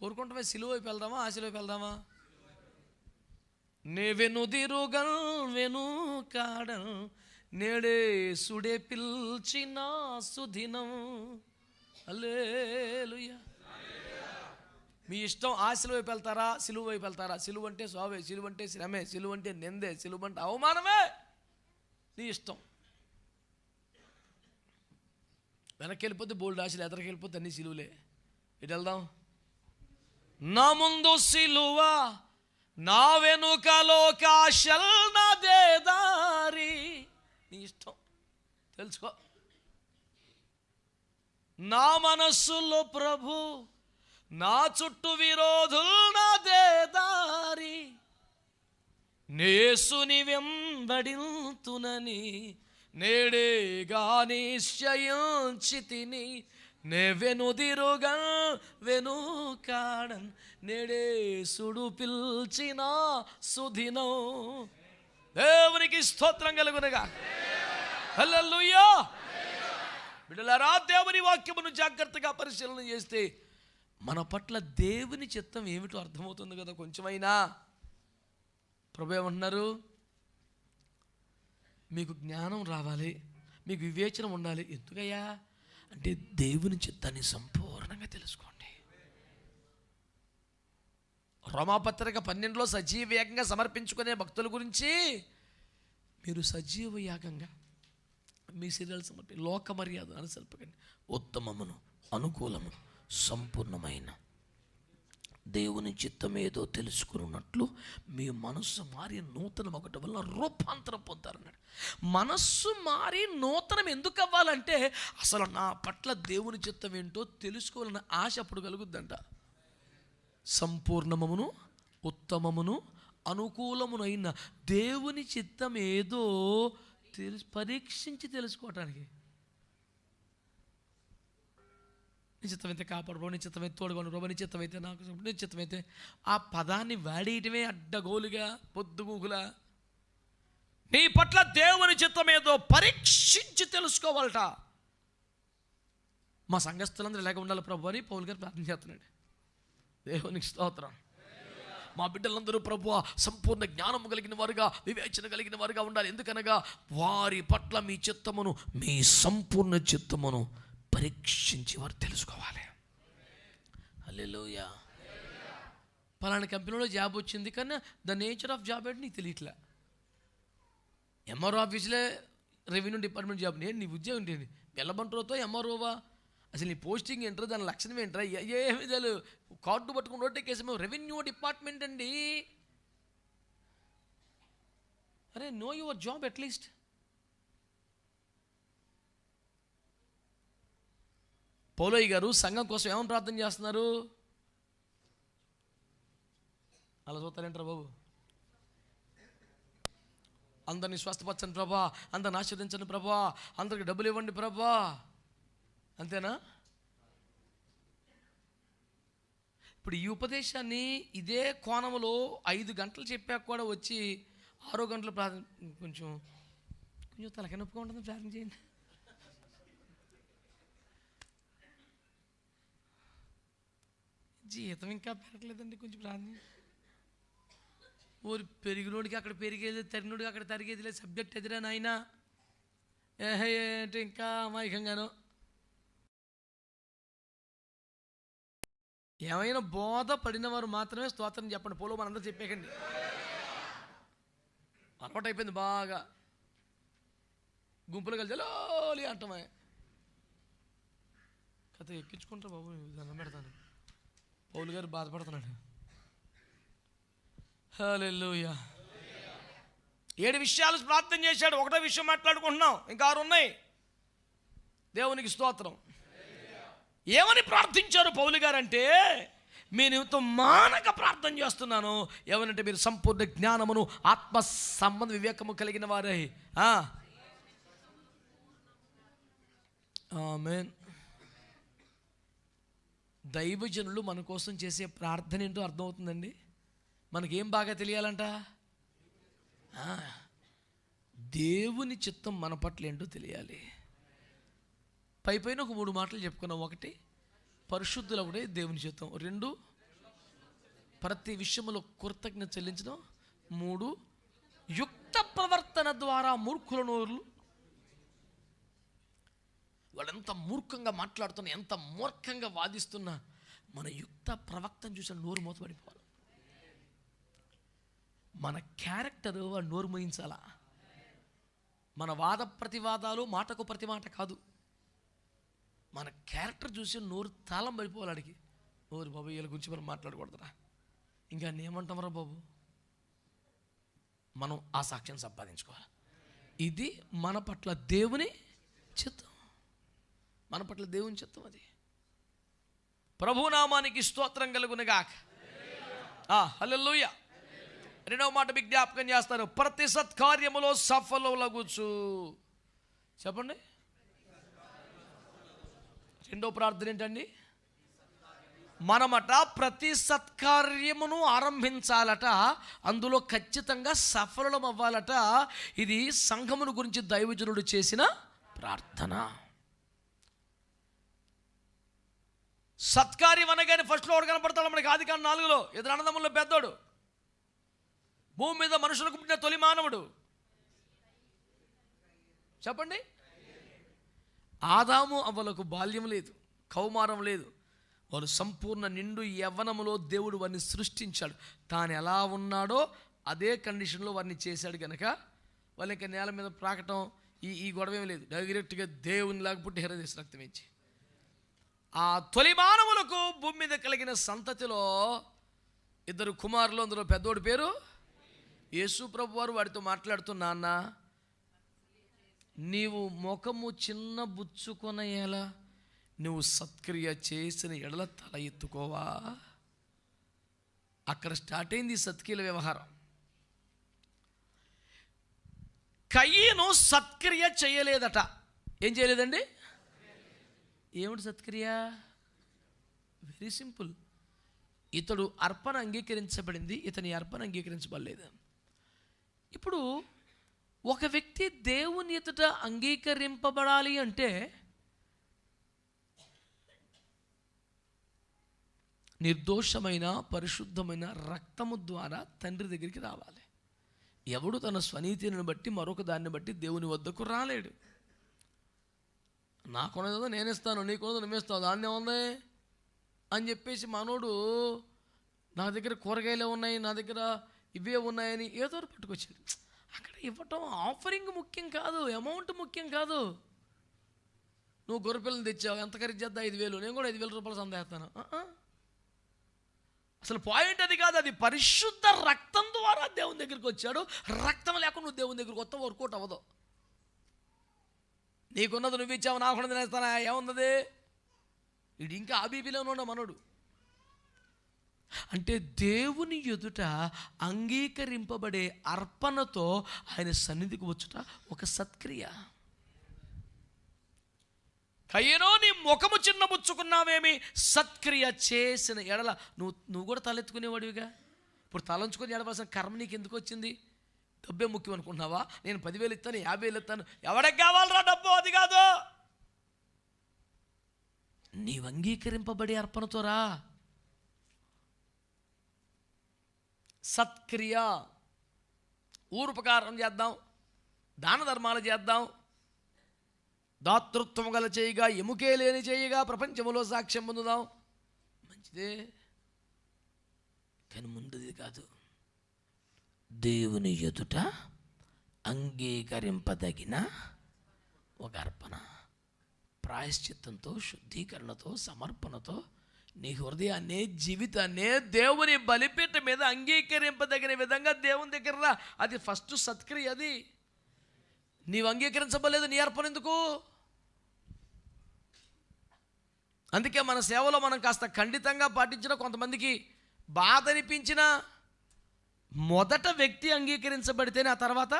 కోరుకుంటామే సిలువ వైపు వెళ్దామా, ఆశల వైపు వెళ్దామా? నే వెనుదిరుగల్ వెనుకాడల్ నేడే సుడే పిల్చిన సుదినం. హల్లెలూయా. మీ ఇష్టం. ఆశల వైపు వెళ్తారా, సిలువ వైపు వెళ్తారా? సిలువ అంటే స్వావే, సిలువ అంటే శ్రమే, సిలువ అంటే నిందే, సిలువ అంటే అవమానమే. నీ ఇష్టం. వెనక్కి వెళ్ళిపోతే బోల్డ్ ఆశలు, ఎదరికి వెళ్ళిపోతే అన్ని సిలువలే. ఇటు వెళ్దాం. నా ముందు సిలువ, నా వెనుక లోకాశల్, నాదే దారి. నీ ఇష్టం, తెలుసుకో. నా మనస్సులో ప్రభు, నా చుట్టూ విరోధులు, నాదే దారి. నేసుని వెంబడింతునని నేడేగా నిశ్చయించితిని. నే వెనుదిరుగా వెనుకాడన్ నేడే సుడు పిల్చిన సుదినం. దేవునికి స్తోత్రం కలుగునుగా. హల్లెలూయా. బిడ్డలారా, దేవుని వాక్యమును జాగ్రత్తగా పరిశీలన చేస్తే మన పట్ల దేవుని చిత్తం ఏమిటో అర్థమవుతుంది కదా కొంచెమైనా. ప్రభు ఏమంటున్నారు? మీకు జ్ఞానం రావాలి, మీకు వివేచన ఉండాలి. ఎందుకయ్యా అంటే దేవుని చిత్తాన్ని సంపూర్ణంగా తెలుసుకోండి. రోమాపత్రిక 12లో సజీవ యాగంగా సమర్పించుకునే భక్తుల గురించి, మీరు సజీవ యాగంగా మీ శరీరాలు సమర్పి లోక మర్యాద అనుసరింపకండి, ఉత్తమమును అనుకూలమును సంపూర్ణమైన దేవుని చిత్తం ఏదో తెలుసుకున్నట్లు మీ మనస్సు మారి నూతనం ఒకటి వల్ల రూపాంతరం పొందారన్నాడు. మనస్సు మారి నూతనం ఎందుకు అవ్వాలంటే అసలు నా పట్ల దేవుని చిత్తం ఏంటో తెలుసుకోవాలన్న ఆశ అప్పుడు కలుగుద్దంట. సంపూర్ణమును ఉత్తమమును అనుకూలమునైన దేవుని చిత్తం ఏదో పరీక్షించి తెలుసుకోవటానికి. నిశ్చితమైతే కాపాడు ప్రభు, నిశ్చితమైతే తోడుకోండి ప్రభు, నిశ్చితమైతే నాకు, నిశ్చితమైతే ఆ పదాన్ని వాడేయటమే అడ్డగోలుగా పొద్దుగూకులా. నీ పట్ల దేవుని చిత్తం ఏదో పరీక్షించి తెలుసుకోవాలట. మా సంఘస్థులందరూ ఇలాగ ఉండాలి ప్రభు అని పౌలు గారు ప్రార్థన చేస్తున్నాడు. దేవునికి స్తోత్రం. మా బిడ్డలందరూ ప్రభు సంపూర్ణ జ్ఞానము కలిగిన వారుగా, వివేచన కలిగిన వారుగా ఉండాలి. ఎందుకనగా వారి పట్ల మీ చిత్తమును, మీ సంపూర్ణ చిత్తమును పరీక్షించి వారు తెలుసుకోవాలి. హల్లెలూయా. పలానా కంపెనీలో జాబ్ వచ్చింది కానీ ద నేచర్ ఆఫ్ జాబ్ అంటే నీకు తెలియట్లే. ఎంఆర్ఓ ఆఫీసులే రెవెన్యూ డిపార్ట్మెంట్ జాబ్. నేను నీ ఉద్యోగం ఏంటి? వెళ్ళబంటుతో ఎంఆర్ఓవా? అసలు నీ పోస్టింగ్ ఏంటో, దాని లక్షణం ఏంట్రా? ఏమి తెలియదు. కార్డు పట్టుకుని రోడ్డు కేసు మేము రెవెన్యూ డిపార్ట్మెంట్ అండి. అరే no your job at least. Paulaiah గారు సంఘం కోసం ఏమని ప్రార్థన చేస్తున్నారు? అలా చూస్తారేంటారా బాబు? అందరినీ స్వస్థపరచండి ప్రభా, అందరిని ఆశీర్వదించండి ప్రభా, అందరికి డబ్బులు ఇవ్వండి ప్రభా, అంతేనా? ఇప్పుడు ఈ ఉపదేశాన్ని ఇదే కోణంలో 5 గంటలు చెప్పాక కూడా వచ్చి 6 గంటలు ప్రార్థన, కొంచెం తలకాయ నొప్పిగా ఉంటుంది, ప్రార్థన చేయండి. జీతం ఇంకా పెరగలేదండి, కొంచెం ప్రార్థన. ఊరి పెరిగినోడికి అక్కడ పెరిగేది, తరిగినోడికి అక్కడ తరిగేది లేదు. సబ్జెక్ట్ ఎదురా నాయన ఏంటి ఇంకా అమాయకంగాను. ఏమైనా బోధ పడిన వారు మాత్రమే స్తోత్రం చెప్పండి. పోలో మనందరూ చెప్పేకండి. అలవాటు అయిపోయింది బాగా. గుంపులు కలిసి లోలి అంటమే కథ ఎక్కించుకుంటారు బాబు. దండం పెడతాను. పౌలు గారు బాధపడుతున్నాడు. హల్లెలూయా. 7 విషయాలు ప్రార్థన చేశాడు. 1 విషయం మాట్లాడుకుంటున్నాం, ఇంకా 6 ఉన్నాయి. దేవునికి స్తోత్రం. ఏమని ప్రార్థించారు పౌలు గారు అంటే, మీ నిమిత్తం మానక ప్రార్థన చేస్తున్నాను. ఏమనంటే మీరు సంపూర్ణ జ్ఞానమును ఆత్మ సంబంధ వివేకము కలిగిన వారే. ఆమేన్. దైవజనులు మన కోసం చేసే ప్రార్థన ఏంటో అర్థమవుతుందండి. మనకేం బాగా తెలియాలంట? దేవుని చిత్తం మన పట్ల ఏంటో తెలియాలి. పైపైన ఒక 3 మాటలు చెప్పుకున్నాం. 1, పరిశుద్ధులవుడే దేవుని చిత్తం. 2, ప్రతి విషయంలో కృతజ్ఞత చెల్లించడం. 3, యుక్త ప్రవర్తన ద్వారా మూర్ఖుల నోరులు. వాళ్ళు ఎంత మూర్ఖంగా మాట్లాడుతున్నా, ఎంత మూర్ఖంగా వాదిస్తున్నా, మన యుక్త ప్రవక్తను చూసిన నోరు మూతపడిపోవాలి. మన క్యారెక్టర్ వాడు నోరు మోయించాలా. మన వాద ప్రతివాదాలు మాటకు ప్రతి మాట కాదు, మన క్యారెక్టర్ చూసి నోరు తాళం పడిపోవాలి. అడిగి నోరు బాబు వీళ్ళ గురించి మనం మాట్లాడకూడదురా, ఇంకా ఏమంటామరా బాబు. మనం ఆ సాక్ష్యం సంపాదించుకోవాలి. ఇది మన పట్ల దేవుని చిత్తం. మన పట్ల దేవుని చిత్తం అది. ప్రభునామానికి స్తోత్రం కలుగునుగాక. హల్లెలూయా. 2వ మాట మీకు జ్ఞాపకం చేస్తారు. ప్రతి సత్కార్యములో సఫలమగుచు. చెప్పండి. 2వ ప్రార్థన ఏంటండి? మనమట ప్రతి సత్కార్యమును ఆరంభించాలట, అందులో ఖచ్చితంగా సఫలం అవ్వాలట. ఇది సంఘమును గురించి దైవజనుడు చేసిన ప్రార్థన. సత్కార్యం అనగానే ఫస్ట్లో వాడు కనపడతాడు మనకి. ఆదికాండం 4లో ఇద్దరు అన్నదమ్ముల్లో పెద్దోడు, భూమి మీద మనుషులకు పుట్టిన తొలి మానవుడు. చెప్పండి. ఆదాము అవ్వలకు బాల్యం లేదు, కౌమారం లేదు. వారు సంపూర్ణ నిండు యవ్వనములో దేవుడు వారిని సృష్టించాడు. తాను ఎలా ఉన్నాడో అదే కండిషన్లో వారిని చేశాడు కనుక వాళ్ళు ఇంకా నేల మీద ప్రాకటం ఈ గొడవ ఏమీ లేదు. డైరెక్ట్గా దేవుని లేకపోతే హెరోదేశ రక్తం ఇచ్చి ఆ తొలి మానవులకు భూమి మీద కలిగిన సంతతిలో 2 కుమారులు. అందులో పెద్దోడి పేరు యేసు ప్రభు వారు వాడితో మాట్లాడుతూ, నాన్న నీవు ముఖము చిన్న బుచ్చుకొనయేలా నువ్వు సత్క్రియ చేసిన ఎడల తల ఎత్తుకోవా. అక్కడ స్టార్ట్ అయింది సత్క్రియల వ్యవహారం. కయ్యను సత్క్రియ చేయలేదట. ఏం చేయలేదండి? ఏమిటి సత్క్రియ? Very simple. ఇతడు అర్పణ అంగీకరించబడింది, ఇతని అర్పణ అంగీకరించబడలేదు. ఇప్పుడు ఒక వ్యక్తి దేవుని ఎదుట అంగీకరింపబడాలి అంటే నిర్దోషమైన పరిశుద్ధమైన రక్తము ద్వారా తండ్రి దగ్గరికి రావాలి. ఎవడు తన స్వనీతిని బట్టి మరొక దాన్ని బట్టి దేవుని వద్దకు రాలేడు. నాకున్నదో నేను ఇస్తాను, నీకున్నదో నువ్వేస్తావు, దాన్నే ఉంది అని చెప్పేసి మనోడు నా దగ్గర కూరగాయలే ఉన్నాయి, నా దగ్గర ఇవే ఉన్నాయని ఏదో పట్టుకొచ్చాడు. అక్కడ ఇవ్వటం ఆఫరింగ్ ముఖ్యం కాదు, అమౌంట్ ముఖ్యం కాదు. నువ్వు గొర్రెపిల్లని తెచ్చావు, ఎంత ఖరీదు చేద్దా? 5,000, నేను కూడా 5,000 రూపాయలు సందేస్తాను. అసలు పాయింట్ అది కాదు. అది పరిశుద్ధ రక్తం ద్వారా దేవుని దగ్గరికి వచ్చాడు. రక్తం లేకుండా నువ్వు దేవుని దగ్గరికి వస్తావు, వర్కౌట్ అవ్వదు. నీకున్నది నువ్వు ఇచ్చావు, నాకున్నది నేను ఇస్తానా? ఏమున్నది? ఇది ఇంకా ఆబీబీలోనే ఉన్న మనోడు. అంటే దేవుని ఎదుట అంగీకరింపబడే అర్పణతో ఆయన సన్నిధికి వచ్చుట ఒక సత్క్రియ. కయ్యనో నీ ముఖము చిన్నబుచ్చుకున్నావేమి, సత్క్రియ చేసిన ఎడల నువ్వు కూడా తలెత్తుకునేవాడివిగా. ఇప్పుడు తలంచుకొని ఎడవలసిన కర్మ నీకు ఎందుకు వచ్చింది? డబ్బే ముఖ్యం అనుకుంటున్నావా? నేను 10,000 ఇస్తాను, 50,000 ఇస్తాను. ఎవరికి కావాలరా డబ్బు? అది కాదు. నీవు అంగీకరింపబడే అర్పణతో రా. సత్క్రియ. ఊరుపకారం చేద్దాం, దాన ధర్మాలు చేద్దాం, దాతృత్వం గల చేయగా, ఎముకే లేని చేయగా ప్రపంచంలో సాక్ష్యం పొందుదాం. మంచిదే, కానీ ముందుది కాదు. దేవుని ఎదుట అంగీకరింపదగిన ఒక అర్పణ, ప్రాయశ్చిత్తంతో, శుద్ధీకరణతో, సమర్పణతో నీ హృదయాన్ని, జీవితాన్ని దేవుని బలిపీఠం మీద అంగీకరింపదగిన విధంగా దేవుని దగ్గర రా. అది ఫస్ట్ సత్క్రియ. అది నీవు అంగీకరించబడలేదు, నీ అర్పణ ఎందుకు? అందుకే మన సేవలో మనం కాస్త ఖండితంగా పాటించిన, కొంతమందికి బాధ అనిపించిన, మొదట వ్యక్తి అంగీకరించబడితేనే ఆ తర్వాత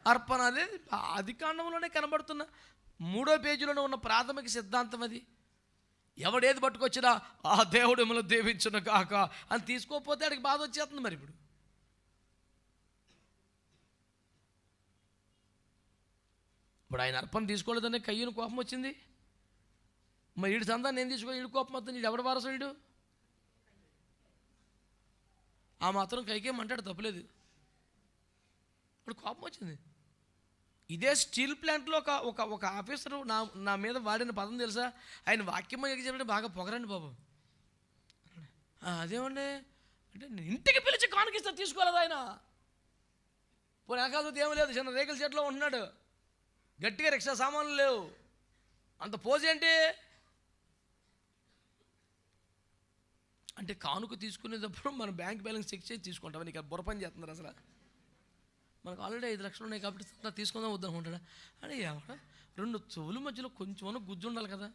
అర్పణ అనేది ఆదికాండంలోనే కనబడుతున్న 3వ పేజీలోనే ఉన్న ప్రాథమిక సిద్ధాంతం అది. ఎవడేది పట్టుకొచ్చినా ఆ దేవుడు మిమ్మల్ని దీవించును కాక అని తీసుకోకపోతే ఆడికి బాధ వచ్చేస్తుంది. మరి ఇప్పుడు ఆయన అర్పణ తీసుకోలేదనే కయ్యూను కోపం వచ్చింది. మరి వీడి సందా నేను తీసుకో, వీడి కోపం వస్తుంది. వీడు ఎవడ వారసుడు? ఆ మాత్రం కైకేమంటాడు, తప్పలేదు. ఇప్పుడు కోపం వచ్చింది. ఇదే స్టీల్ ప్లాంట్లో ఒక ఆఫీసరు నా మీద వాడిన పదం తెలుసా? ఆయన వాక్యం చెప్పండి, బాగా పొగరండి బాబు. అదేమండి అంటే నేను ఇంటికి పిలిచి కానుకిస్తా, తీసుకోలేదు ఆయన. పోనీ ఆకాశం ఏమీ లేదు, చిన్న రేకుల చెట్లో ఉంటున్నాడు, గట్టిగా రిక్షా సామాన్లు లేవు, అంత పోజ్ ఏంటి అంటే కానుక తీసుకునేటప్పుడు మన బ్యాంక్ బ్యాలెన్స్ చెక్ చేసి తీసుకుంటాం. నీకు బుర్రపని చేస్తున్నారు అసలు. మనకు ఆల్రెడీ 5 లక్షలు ఉన్నాయి కాబట్టి తీసుకుందాం వద్దనుకుంటాడా అని. ఎవడ 2 చెవుల మధ్యలో కొంచెం గుజ్జు ఉండాలి కదా.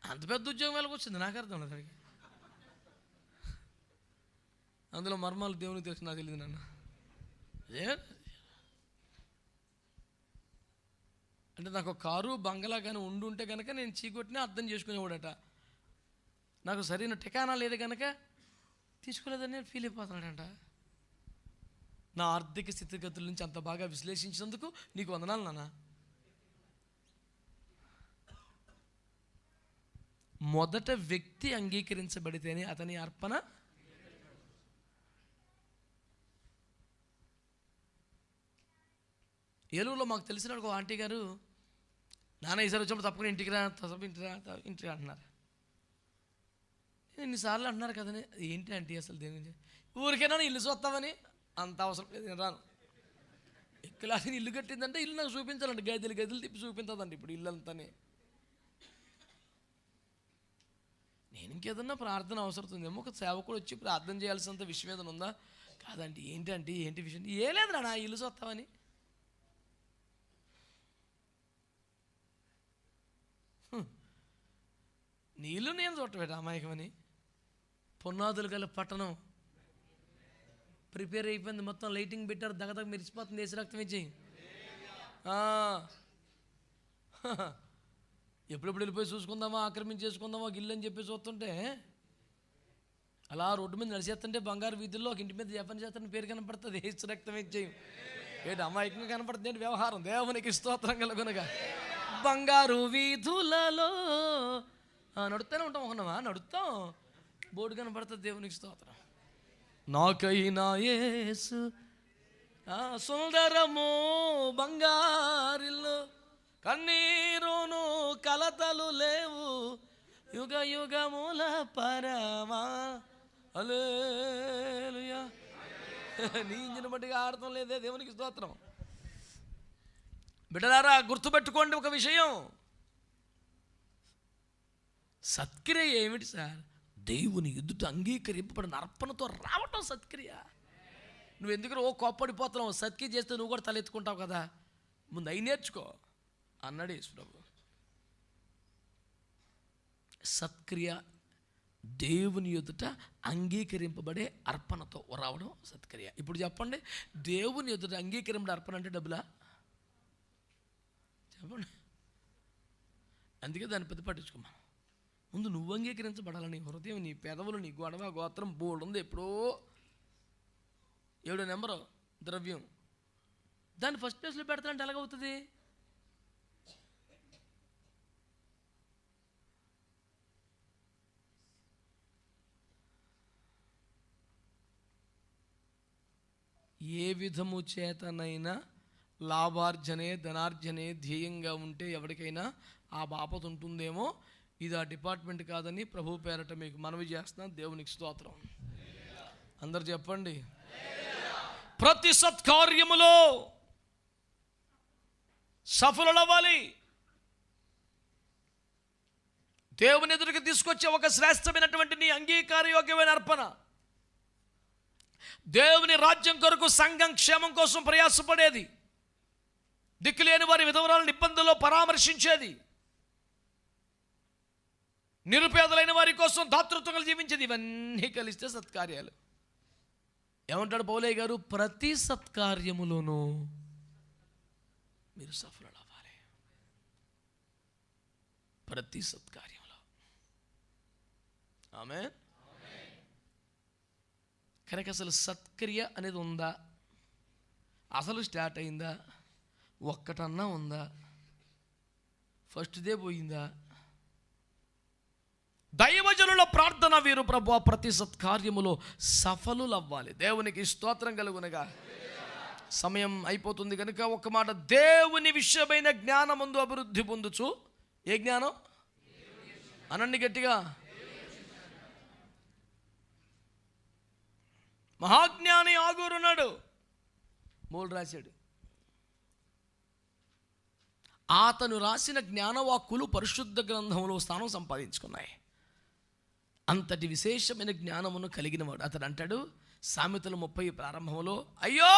అంత పెద్ద ఉద్యోగం వెళ్ళకి వచ్చింది, నాకు అర్థం లేదు. అడిగి అందులో మర్మాలు దేవునికి తెలిసి నాకు తెలియదు నాన్న. అదే అంటే నాకు కారు బంగళా కానీ ఉండుంటే కనుక నేను చీకొట్టినా అర్థం చేసుకునేవాడట. నాకు సరైన ఠికానా లేదు కనుక తీసుకోలేదని నేను ఫీల్ అయిపోతున్నాడంట. నా ఆర్థిక స్థితిగతుల నుంచి అంత బాగా విశ్లేషించినందుకు నీకు వందనాలు నాన్న. మొదట వ్యక్తి అంగీకరించబడితేనే అతని అర్పణ. ఏలూరులో మాకు తెలిసిన ఒక ఆంటీ గారు, నాన్న ఈసారి వచ్చినప్పుడు తప్పకుండా ఇంటికి ఇంటికి అంటున్నారు. ఇన్నిసార్లు అంటున్నారు కదని. ఏంటి అంటే అసలు దేని గురించి? ఊరికైనా ఇల్లు చూస్తామని, అంత అవసరం లేదు, నేను రాను. ఎక్కలాని ఇల్లు కట్టిందంటే ఇల్లు నాకు చూపించాలండి, గదులు తిప్పి చూపించదండి ఇప్పుడు ఇల్లు అంతానే. నేను ఇంకేదన్నా ప్రార్థన అవసరం ఉందేమో, ఒక సేవకుడు వచ్చి ప్రార్థన చేయాల్సినంత విషయం ఏదైనా ఉందా? కాదండి. ఏంటి విషయం? ఏం లేదు నా ఇల్లు చూస్తామని. నీళ్ళు నేను చూడటం అమాయకమని. పునాదులు గల పట్టణం ప్రిపేర్ అయిపోయింది, మొత్తం లైటింగ్ పెట్టారు, దగదగ మెరిసిపోతుంది, వేసి రక్తం ఇచ్చి. ఎప్పుడెప్పుడు వెళ్ళిపోయి చూసుకుందామా, ఆక్రమించేసుకుందామా గిల్లు అని చెప్పి చూస్తుంటే, అలా రోడ్డు మీద నడిచేస్తుంటే బంగారు వీధుల్లో ఒక ఇంటి మీద జపన్ చేస్తారని పేరు కనపడుతుంది, వేసి రక్తం ఇచ్చేయి. ఏంటి అమాయకంగా కనపడుతుంది ఏంటి వ్యవహారం? దేవునికి స్తోత్రం కలుగునగా. బంగారు వీధులలో నడుస్తూనే ఉంటాం, ఒకనమా నడుస్తాం, బోర్డు కనపడుతుంది, దేవునికి స్తోత్రం. నాకైనా యేసు సుందరము బంగారిల్లు, కన్నీరును కలతలు లేవు, యుగ యుగముల పరమా హల్లెలూయా. నీ ఇంజిన బట్టిగా ఆడటం లేదే, దేవునికి స్తోత్రం. బిడ్డలారా గుర్తుపెట్టుకోండి ఒక విషయం, సత్క్రియ ఏమిటి సార్? దేవుని ఎదుట అంగీకరింపబడిన అర్పణతో రావటం సత్క్రియ. నువ్వు ఎందుకు కోప్పడిపోతున్నావు? సత్క్రియ చేస్తే నువ్వు కూడా తలెత్తుకుంటావు కదా, ముందు అయి నేర్చుకో అన్నాడు యేసు ప్రభు. సత్క్రియ దేవుని ఎదుట అంగీకరింపబడే అర్పణతో రావడం సత్క్రియ. ఇప్పుడు చెప్పండి, దేవుని ఎదుట అంగీకరింపబడే అర్పణ అంటే డబ్బులా? చెప్పండి. అందుకే దాన్ని పెద్ద పట్టించుకోమా. ముందు నువ్వు అంగీకరించబడాలని హృదయం, నీ పెదవులు, నీ గొడవ గోత్రం బోర్డు ఉంది, ఎప్పుడో 7వ నెంబరు ద్రవ్యం, దాన్ని ఫస్ట్ ప్లేస్లో పెడతానంటే ఎలాగవుతుంది? ఏ విధము చేతనైనా లాభార్జనే ధనార్జనే ధ్యేయంగా ఉంటే ఎవరికైనా ఆ బాపత ఉంటుందేమో. ఇది ఆ డిపార్ట్మెంట్ కాదని ప్రభు పేరట మీకు మనవి చేస్తున్నాను. దేవునికి స్తోత్రం. అందరు చెప్పండి. ప్రతి సత్కార్యములో సఫలులవ్వాలి. దేవుని ఎదురుకి తీసుకొచ్చే ఒక శ్రేష్టమైనటువంటి నీ అంగీకారయోగ్యమైన అర్పణ, దేవుని రాజ్యం కొరకు సంఘం క్షేమం కోసం ప్రయాసపడేది, దిక్కులేని వారి విధవరాలను ఇబ్బందుల్లో పరామర్శించేది, నిరుపేదలైన వారి కోసం దాతృత్వంగా జీవించేది. ఇవన్నీ కలిస్తే సత్కార్యాలు. ఏమంటాడు పౌలయ్య గారు? ప్రతి సత్కార్యములోనూ మీరు సఫలమవ్వాలి. ప్రతి సత్కార్యంలో. ఆమేన్. కనుక అసలు సత్క్రియ అనేది ఉందా? అసలు స్టార్ట్ అయిందా? ఒక్కటన్నా ఉందా? ఫస్ట్ డే పోయిందా? దైవజనుల ప్రార్థన వీరు ప్రభువా ప్రతి సత్కార్యములో సఫలులవ్వాలి. దేవునికి స్తోత్రం కలుగునగా. సమయం అయిపోతుంది కనుక ఒక మాట, దేవుని విషయమైన జ్ఞానమందు అభివృద్ధి పొందుచు. ఏ జ్ఞానం అనండి గట్టిగా? మహాజ్ఞాని ఆగూరున్నాడు, మూడు రాశాడు. అతను రాసిన జ్ఞానవాక్కులు పరిశుద్ధ గ్రంథంలో స్థానం సంపాదించుకున్నాయి. అంతటి విశేషమైన జ్ఞానమును కలిగిన వాడు అతడు అంటాడు సామెతలు 30 ప్రారంభంలో, అయ్యో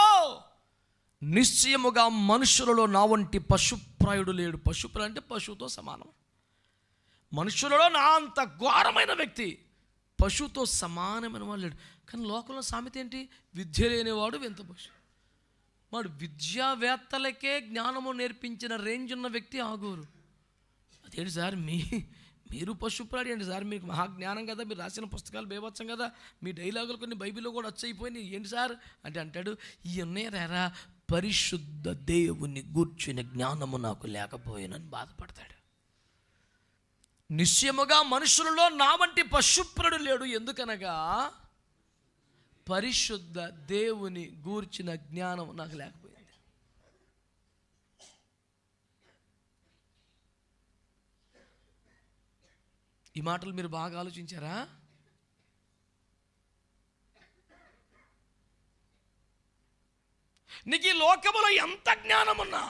నిశ్చయముగా మనుషులలో నా వంటి పశుప్రాయుడు లేడు. పశుప్రాయుడు అంటే పశువుతో సమానం. మనుషులలో నా అంత ఘోరమైన వ్యక్తి పశువుతో సమానమైన వాడు లేడు. కానీ లోకంలో సామెత ఏంటి? విద్య లేనివాడు వింత పశు. వాడు విద్యావేత్తలకే జ్ఞానము నేర్పించిన రేంజ్ ఉన్న వ్యక్తి ఆగూరు. అదేంటి సార్ మీరు పశుప్రాడి ఏంటి సార్? మీకు మహాజ్ఞానం కదా, మీరు రాసిన పుస్తకాలు బేవచ్చం కదా, మీ డైలాగులు కొన్ని బైబిల్లో కూడా వచ్చైపోయినాయి ఏంటి సార్ అంటే అంటాడు, ఈ ఉన్నారా పరిశుద్ధ దేవుని గూర్చిన జ్ఞానము నాకు లేకపోయినని బాధపడతాడు. నిశ్చయముగా మనుషులలో నా వంటి పశుప్రుడు లేడు. ఎందుకనగా పరిశుద్ధ దేవుని గూర్చిన జ్ఞానం నాకు లేకపోయింది. ఈ మాటలు మీరు బాగా ఆలోచించారా? నీకు ఈ లోకములో ఎంత జ్ఞానం ఉన్నా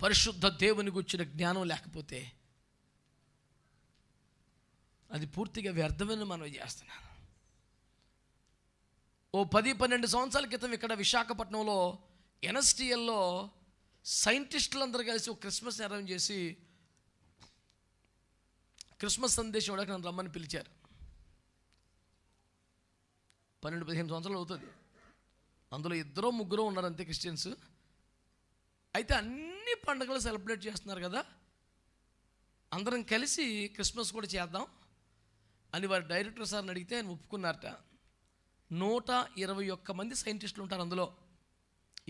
పరిశుద్ధ దేవుని గూర్చిన జ్ఞానం లేకపోతే అది పూర్తిగా వ్యర్థమని మనం చేస్తున్నాను. ఓ 10-12 సంవత్సరాల క్రితం ఇక్కడ విశాఖపట్నంలో ఎన్ఎస్టిఎల్లో సైంటిస్టులందరూ కలిసి ఒక క్రిస్మస్ అరేంజ్ చేసి క్రిస్మస్ సందేశం ఇవ్వడానికి నన్ను రమ్మని పిలిచారు. 12-15 సంవత్సరాలు అవుతుంది. అందులో 2-3 ఉన్నారు అంతే క్రిస్టియన్స్. అయితే అన్ని పండుగలు సెలబ్రేట్ చేస్తున్నారు కదా, అందరం కలిసి క్రిస్మస్ కూడా చేద్దాం అని వారి డైరెక్టర్ సార్ని అడిగితే ఆయన ఒప్పుకున్నారట. 121 మంది సైంటిస్టులు ఉంటారు అందులో.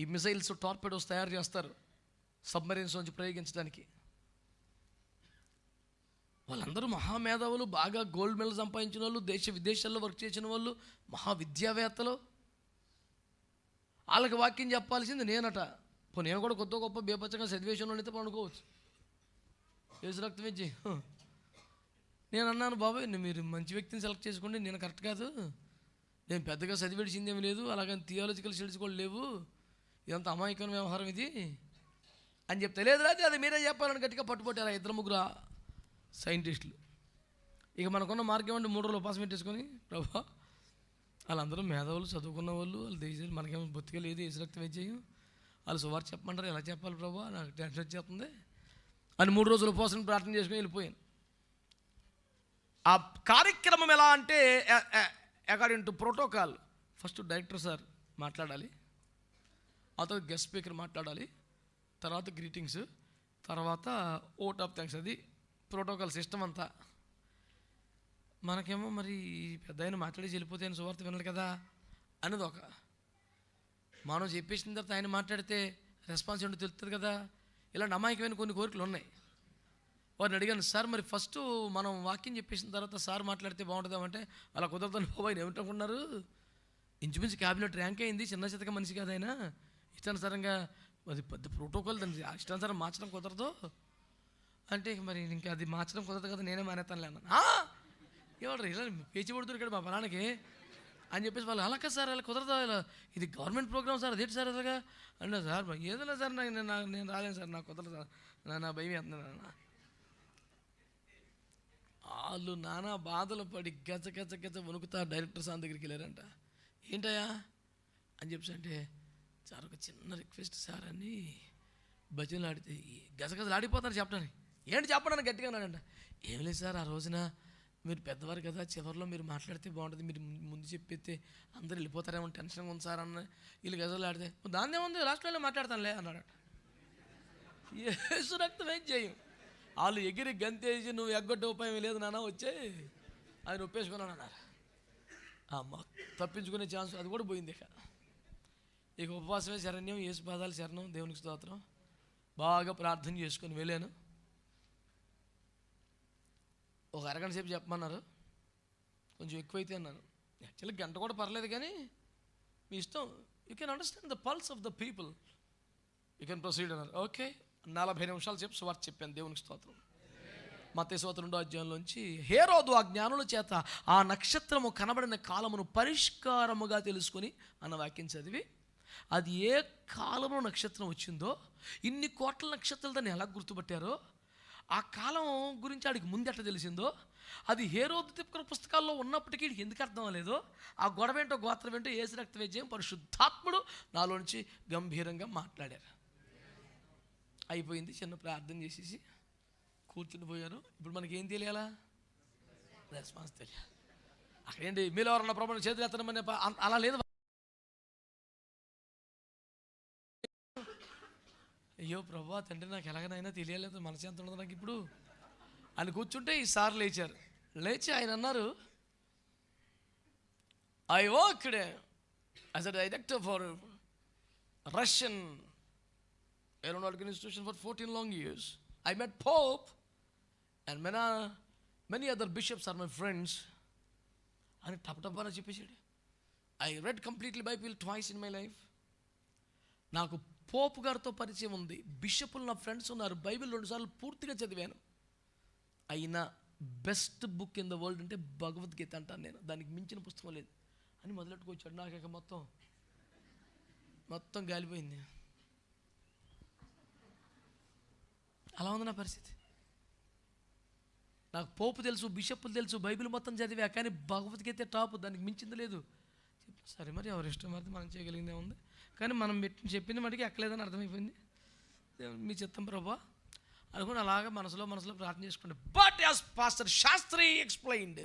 ఈ మిసైల్స్ టార్పెడోస్ తయారు చేస్తారు సబ్మరీన్స్ నుంచి ప్రయోగించడానికి. వాళ్ళందరూ మహామేధావులు, బాగా గోల్డ్ మెడల్ సంపాదించిన వాళ్ళు, దేశ విదేశాల్లో వర్క్ చేసిన వాళ్ళు, మహావిద్యావేత్తలు. వాళ్ళకి వాక్యం చెప్పాల్సింది నేనట. నేను కూడా కొత్త గొప్ప బేపచ్చంగా చదివేషంలో అయితే పండుకోవచ్చు. ఏసు రక్తం ఇచ్చి నేను అన్నాను, బాబాయ్ మీరు మంచి వ్యక్తిని సెలెక్ట్ చేసుకోండి, నేను కరెక్ట్ కాదు, నేను పెద్దగా చదివేసిందేమీ లేదు, అలాగని థియాలజికల్ స్టడీస్ కూడా లేవు, ఇదంతా అమాయకమైన వ్యవహారం ఇది అని చెప్తే, లేదు రాజు అది మీరే చెప్పాలని గట్టిగా పట్టుబట్టారు 2-3 సైంటిస్టులు. ఇక మనకున్న మార్గం అంటే 3 రోజులు ఉపాసం పెట్టేసుకొని, ప్రభా వాళ్ళందరూ మేధావులు, చదువుకున్న వాళ్ళు, వాళ్ళ దేశాలు మనకేమో బొత్తిగా లేదు, ఏసు రక్తం వేసేయం, వాళ్ళు సువార్త చెప్పమంటారు, ఎలా చెప్పాలి ప్రభా, నాకు టెన్షన్ వచ్చేస్తుంది అని 3 రోజులు ఉపవాసం ప్రార్థన చేసుకొని వెళ్ళిపోయాను. ఆ కార్యక్రమం ఎలా అంటే according to protocol, first director sir మాట్లాడాలి, ఆ తర్వాత గెస్ట్ స్పీకర్ మాట్లాడాలి, తర్వాత గ్రీటింగ్స్, తర్వాత ఓట్ ఆఫ్ థ్యాంక్స్. అది ప్రోటోకాల్ సిస్టమ్ అంతా. మనకేమో మరి పెద్ద ఆయన మాట్లాడి వెళ్ళిపోతే ఆయన సువార్త వినాలి కదా అన్నది ఒక. మనం చెప్పేసిన తర్వాత ఆయన మాట్లాడితే రెస్పాన్స్ ఏంటో తెలుస్తుంది కదా. ఇలాంటి అమాయకమైన కొన్ని కోరికలు ఉన్నాయి. వారిని అడిగాను, సార్ మరి ఫస్ట్ మనం వాక్యం చెప్పేసిన తర్వాత సార్ మాట్లాడితే బాగుంటుందామంటే, అలా కుదరదని బాబాయ్ ఏమిటనుకున్నారు, ఇంచుమించు క్యాబినెట్ ర్యాంక్ అయింది, చిన్న చితక మనిషి కాదు ఆయన, ఇష్టానుసారంగా అది పెద్ద ప్రోటోకాల్, దాన్ని ఇష్టానుసారం మార్చడం కుదరదు అంటే, మరి ఇంకా అది మార్చడం కుదరదు కదా, నేనే మానేస్తానులే అన్నాను. ఎవరు ఇలా పేచి పడుతున్నారు ఇక్కడ మా పలానికి అని చెప్పేసి వాళ్ళు, అలా కదా సార్ అలా కుదరదు, ఇలా ఇది గవర్నమెంట్ ప్రోగ్రామ్ సార్, అదేంటి సార్ అలాగా అంటే, సార్ ఏదైనా సార్ నేను రాలేను సార్, నాకు కుదరదు సార్, నా భయం వేస్తున్నాను. వాళ్ళు నానా బాధలు పడి గజ గజ గజ వణుకుతా డైరెక్టర్ సార్ దగ్గరికి వెళ్ళారంట. ఏంటయ్యా అని చెప్పి అంటే, సార్ ఒక చిన్న రిక్వెస్ట్ సార్ అని భజనలు ఆడితే గజగజలు ఆడిపోతారు చెప్పడానికి. ఏంటి చెప్పడానికి గట్టిగా అన్నాడంట. ఏం లేదు సార్, ఆ రోజున మీరు పెద్దవారు కదా, చివరిలో మీరు మాట్లాడితే బాగుంటుంది, మీరు ముందు చెప్పితే అందరూ వెళ్ళిపోతారేమో టెన్షన్గా ఉంది సార్ అన్న. వీళ్ళు గజలు ఆడితే దాన్ని ఏముంది లాస్ట్లో మాట్లాడతానులే అన్నాడట. యేసు రక్తం ఏం చేయం. వాళ్ళు ఎగిరి గంతేసి నువ్వు ఎగ్గొట్టే ఉపాయం లేదు నాన్న వచ్చే ఆయన ఒప్పేసుకున్నాను అన్నారు. అమ్మ తప్పించుకునే ఛాన్స్ అది కూడా పోయింది. ఇక ఉపవాసమే శరణ్యం, యేసు పాదాలు శరణం, దేవునికి స్తోత్రం. బాగా ప్రార్థన చేసుకొని వెళ్ళాను. ఒక అరగంట సేపు చెప్పమన్నారు, కొంచెం ఎక్కువైతే అన్నాను. యాక్చువల్లీ గంట కూడా పర్లేదు, కానీ మీ ఇష్టం, you can understand the pulse of the people, you can proceed అన్నారు. ఓకే, 40 నిమిషాలు చెప్పి సువార్త చెప్పాను, దేవునికి స్తోత్రం. మత్తయి సువార్త 2వ అధ్యాయంలోంచి హేరోదు ఆ జ్ఞానుల చేత ఆ నక్షత్రము కనబడిన కాలమును పరిష్కారముగా తెలుసుకొని అన్న వాక్యం చదివి, అది ఏ కాలంలో నక్షత్రం వచ్చిందో, ఇన్ని కోట్ల నక్షత్రాలు దాన్ని ఎలా గుర్తుపట్టారో, ఆ కాలం గురించి ఆడికి ముందెట్లా తెలిసిందో, అది హేరోదు తిప్పుకున్న పుస్తకాల్లో ఉన్నప్పటికీ ఎందుకు అర్థం అవ్వలేదో, ఆ గొడవ ఏంటో గోత్రం ఏంటో యేసు రక్త విజయం పరిశుద్ధాత్ముడు నాలో నుంచి గంభీరంగా మాట్లాడారు. అయిపోయింది, చిన్న ప్రార్థన చేసేసి కూర్చుని పోయారు. ఇప్పుడు మనకి ఏం తెలియాలా? రెస్పాన్స్ తెలియాలి. అక్కడేంటి మీలో ఎవరన్నా ప్రభావం చేతులు ఎత్తనమనే అలా లేదు. అయ్యో ప్రభా తండ్రి నాకు ఎలాగనైనా తెలియలేదు, మనసు ఎంత ఉండదు నాకు ఇప్పుడు అని కూర్చుంటే ఈసారి లేచారు. లేచి ఆయన అన్నారు, I worked as a director for Russian aeronautical institution for 14 long years. I met Pope and many other bishops are my friends. అని టపటపని చెప్పేసాడు. I read completely Bible twice in my life. నాకు పోప్ గారితో పరిచయం ఉంది, బిషపులు నా friends ఉన్నారు, Bible 2 సార్లు పూర్తిగా చదివాను. అయినా best book in the world అంటే భగవద్గీత అంటాను నేను, దానికి మించిన పుస్తకం లేదు అని మొదలెట్టుకొచ్చాడు. నాకు ఇక మొత్తం గాలిపోయింది. అలా ఉంది నా పరిస్థితి. నాకు పోపు తెలుసు, బిషప్పులు తెలుసు, బైబిల్ మొత్తం చదివా, కానీ భగవద్గీత టాప్, దానికి మించింది లేదు. సరే మరి ఎవరి ఇష్టం మరి మనం చేయగలిగిందే ఉంది, కానీ మనం చెప్పింది మటుకి ఎక్కలేదని అర్థమైపోయింది. మీ చిత్తం ప్రభా అనుకుని అలాగా మనసులో ప్రార్థన చేసుకోండి. But as pastor Shastri explained,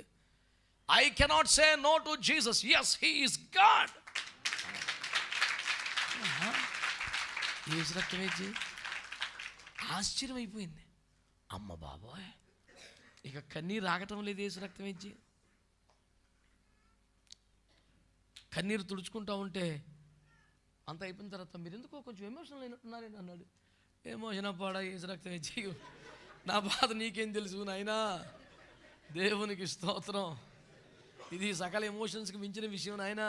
I cannot say no to Jesus, yes he is God. Yesu రక్తం ఇచ్చి ఆశ్చర్యం అయిపోయింది. అమ్మ బాబోయ్, ఇక కన్నీరు ఆగటం లేదు. యేసు రక్తం ఇచ్చి కన్నీరు తుడుచుకుంటా ఉంటే అంత అయిపోయిన తర్వాత మీరు ఎందుకో కొంచెం ఎమోషనల్ అయినట్టున్నారని అన్నాడు. ఎమోషన్ పాడా, యేసు రక్తం ఇచ్చి నా బాధ నీకేం తెలుసు నాయనా, దేవునికి స్తోత్రం, ఇది సకల ఎమోషన్స్కి మించిన విషయం నాయనా,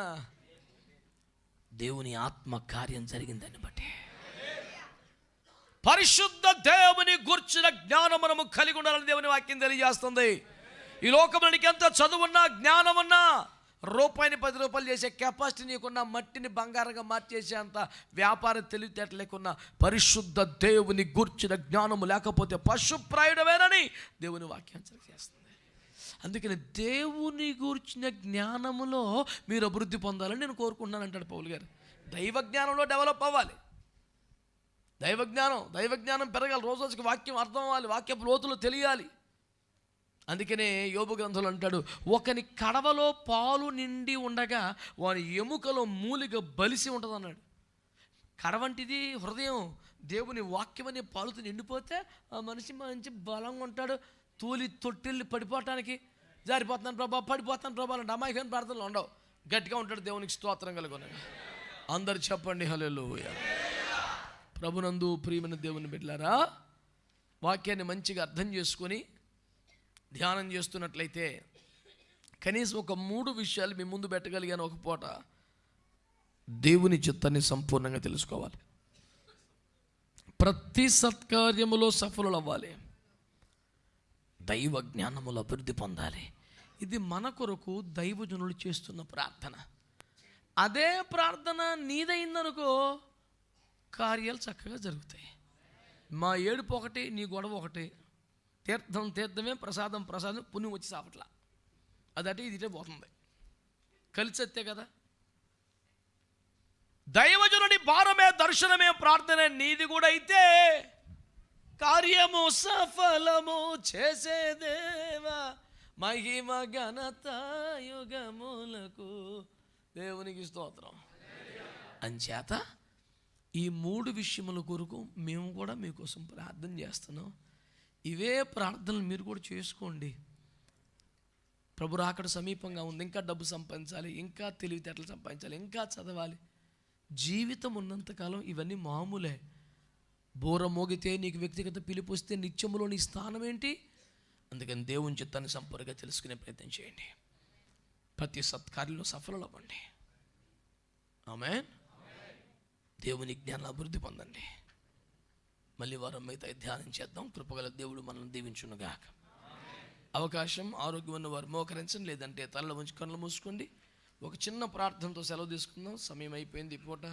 దేవుని ఆత్మ కార్యం జరిగిందని బట్టి పరిశుద్ధ దేవుని గూర్చిన జ్ఞానం మనము కలిగి ఉండాలని దేవుని వాక్యం తెలియజేస్తుంది. ఈ లోకంలోనికి ఎంత చదువున్నా జ్ఞానమున్నా రూపాయిని 10 రూపాయలు చేసే కెపాసిటీ నీకున్న, మట్టిని బంగారంగా మార్చేసే అంత వ్యాపార తెలివితేటలు లేకున్నా పరిశుద్ధ దేవుని గూర్చిన జ్ఞానము లేకపోతే పశుప్రాయుడమేనని దేవుని వాక్యం తెలియజేస్తుంది. అందుకని దేవుని గూర్చిన జ్ఞానములో మీరు అభివృద్ధి పొందాలని నేను కోరుకుంటున్నాను అంటాడు పౌలు గారు. దైవ జ్ఞానంలో డెవలప్ అవ్వాలి. దైవజ్ఞానం పెరగాలి, రోజు రోజుకి వాక్యం అర్థం అవ్వాలి, వాక్యపు లోతులు తెలియాలి. అందుకనే యోబు గ్రంథంలో అంటాడు, ఒకని కడవలో పాలు నిండి ఉండగా వాని ఎముకలో మూలిక బలిసి ఉంటుంది అన్నాడు. కడవంటిది హృదయం, దేవుని వాక్యం అనే పాలుతో నిండిపోతే ఆ మనిషి మంచి బలంగా ఉంటాడు. తూలి తొట్టిల్ని పడిపోవటానికి జారిపోతున్నాను ప్రభా, పడిపోతాను ప్రభా అంటే అమాయకమైన ప్రార్థనలు ఉండవు. గట్టిగా ఉంటాడు. దేవునికి స్తోత్రం కలుగును. అందరు చెప్పండి హల్లెలూయా. ప్రభునందు ప్రియమైన దేవుని బిడ్డలారా, వాక్యాన్ని మంచిగా అర్థం చేసుకొని ధ్యానం చేస్తున్నట్లయితే కనీసం ఒక 3 విషయాలు మీ ముందు పెట్టగలిగాను. ఒక పూట దేవుని చిత్తాన్ని సంపూర్ణంగా తెలుసుకోవాలి, ప్రతి సత్కార్యములో సఫలులు అవ్వాలి, దైవ జ్ఞానములో అభివృద్ధి పొందాలి. ఇది మన కొరకు దైవజనులు చేస్తున్న ప్రార్థన. అదే ప్రార్థన నీదైందనుకో కార్యాలు చక్కగా జరుగుతాయి. మా ఏడుపు ఒకటి, నీ గొడవ ఒకటి. తీర్థమే, ప్రసాదం పుణ్యం వచ్చి సాపట్ల, అదటే ఇదిటే పోతుంది. కలిసి వస్తే కదా. దైవజనుడి భారమే దర్శనమే ప్రార్థనే నీది కూడా అయితే కార్యము సఫలము చేసే దేవా మహిమ ఘనత యుగములకు దేవునికి స్తోత్రం. అంచేత ఈ 3 విషయముల కొరకు మేము కూడా మీకోసం ప్రార్థన చేస్తున్నాం. ఇవే ప్రార్థనలు మీరు కూడా చేసుకోండి. ప్రభు రాకడ సమీపంగా ఉంది. ఇంకా డబ్బు సంపాదించాలి, ఇంకా తెలివితేటలు సంపాదించాలి, ఇంకా చదవాలి. జీవితం ఉన్నంతకాలం ఇవన్నీ మామూలే. బోర మోగితే నీకు వ్యక్తిగత పిలుపు వస్తే నిత్యములో నీ స్థానం ఏంటి? అందుకని దేవుని చిత్తాన్ని సంపూర్ణంగా తెలుసుకునే ప్రయత్నం చేయండి. ప్రతి సత్కార్యంలో సఫలమవ్వండి. ఆమేన్. దేవుని జ్ఞానం అభివృద్ధి పొందండి. మళ్ళీ వారం మిగతా ధ్యానం చేద్దాం. కృపగల దేవుడు మనల్ని దీవించునుగాక. అవకాశం ఆరోగ్యం ఉన్న వారు మోకరించండి, లేదంటే తలలో ఉంచి కళ్ళు మూసుకోండి. ఒక చిన్న ప్రార్థనతో సెలవు తీసుకుందాం. సమయం అయిపోయింది ఈ పూట.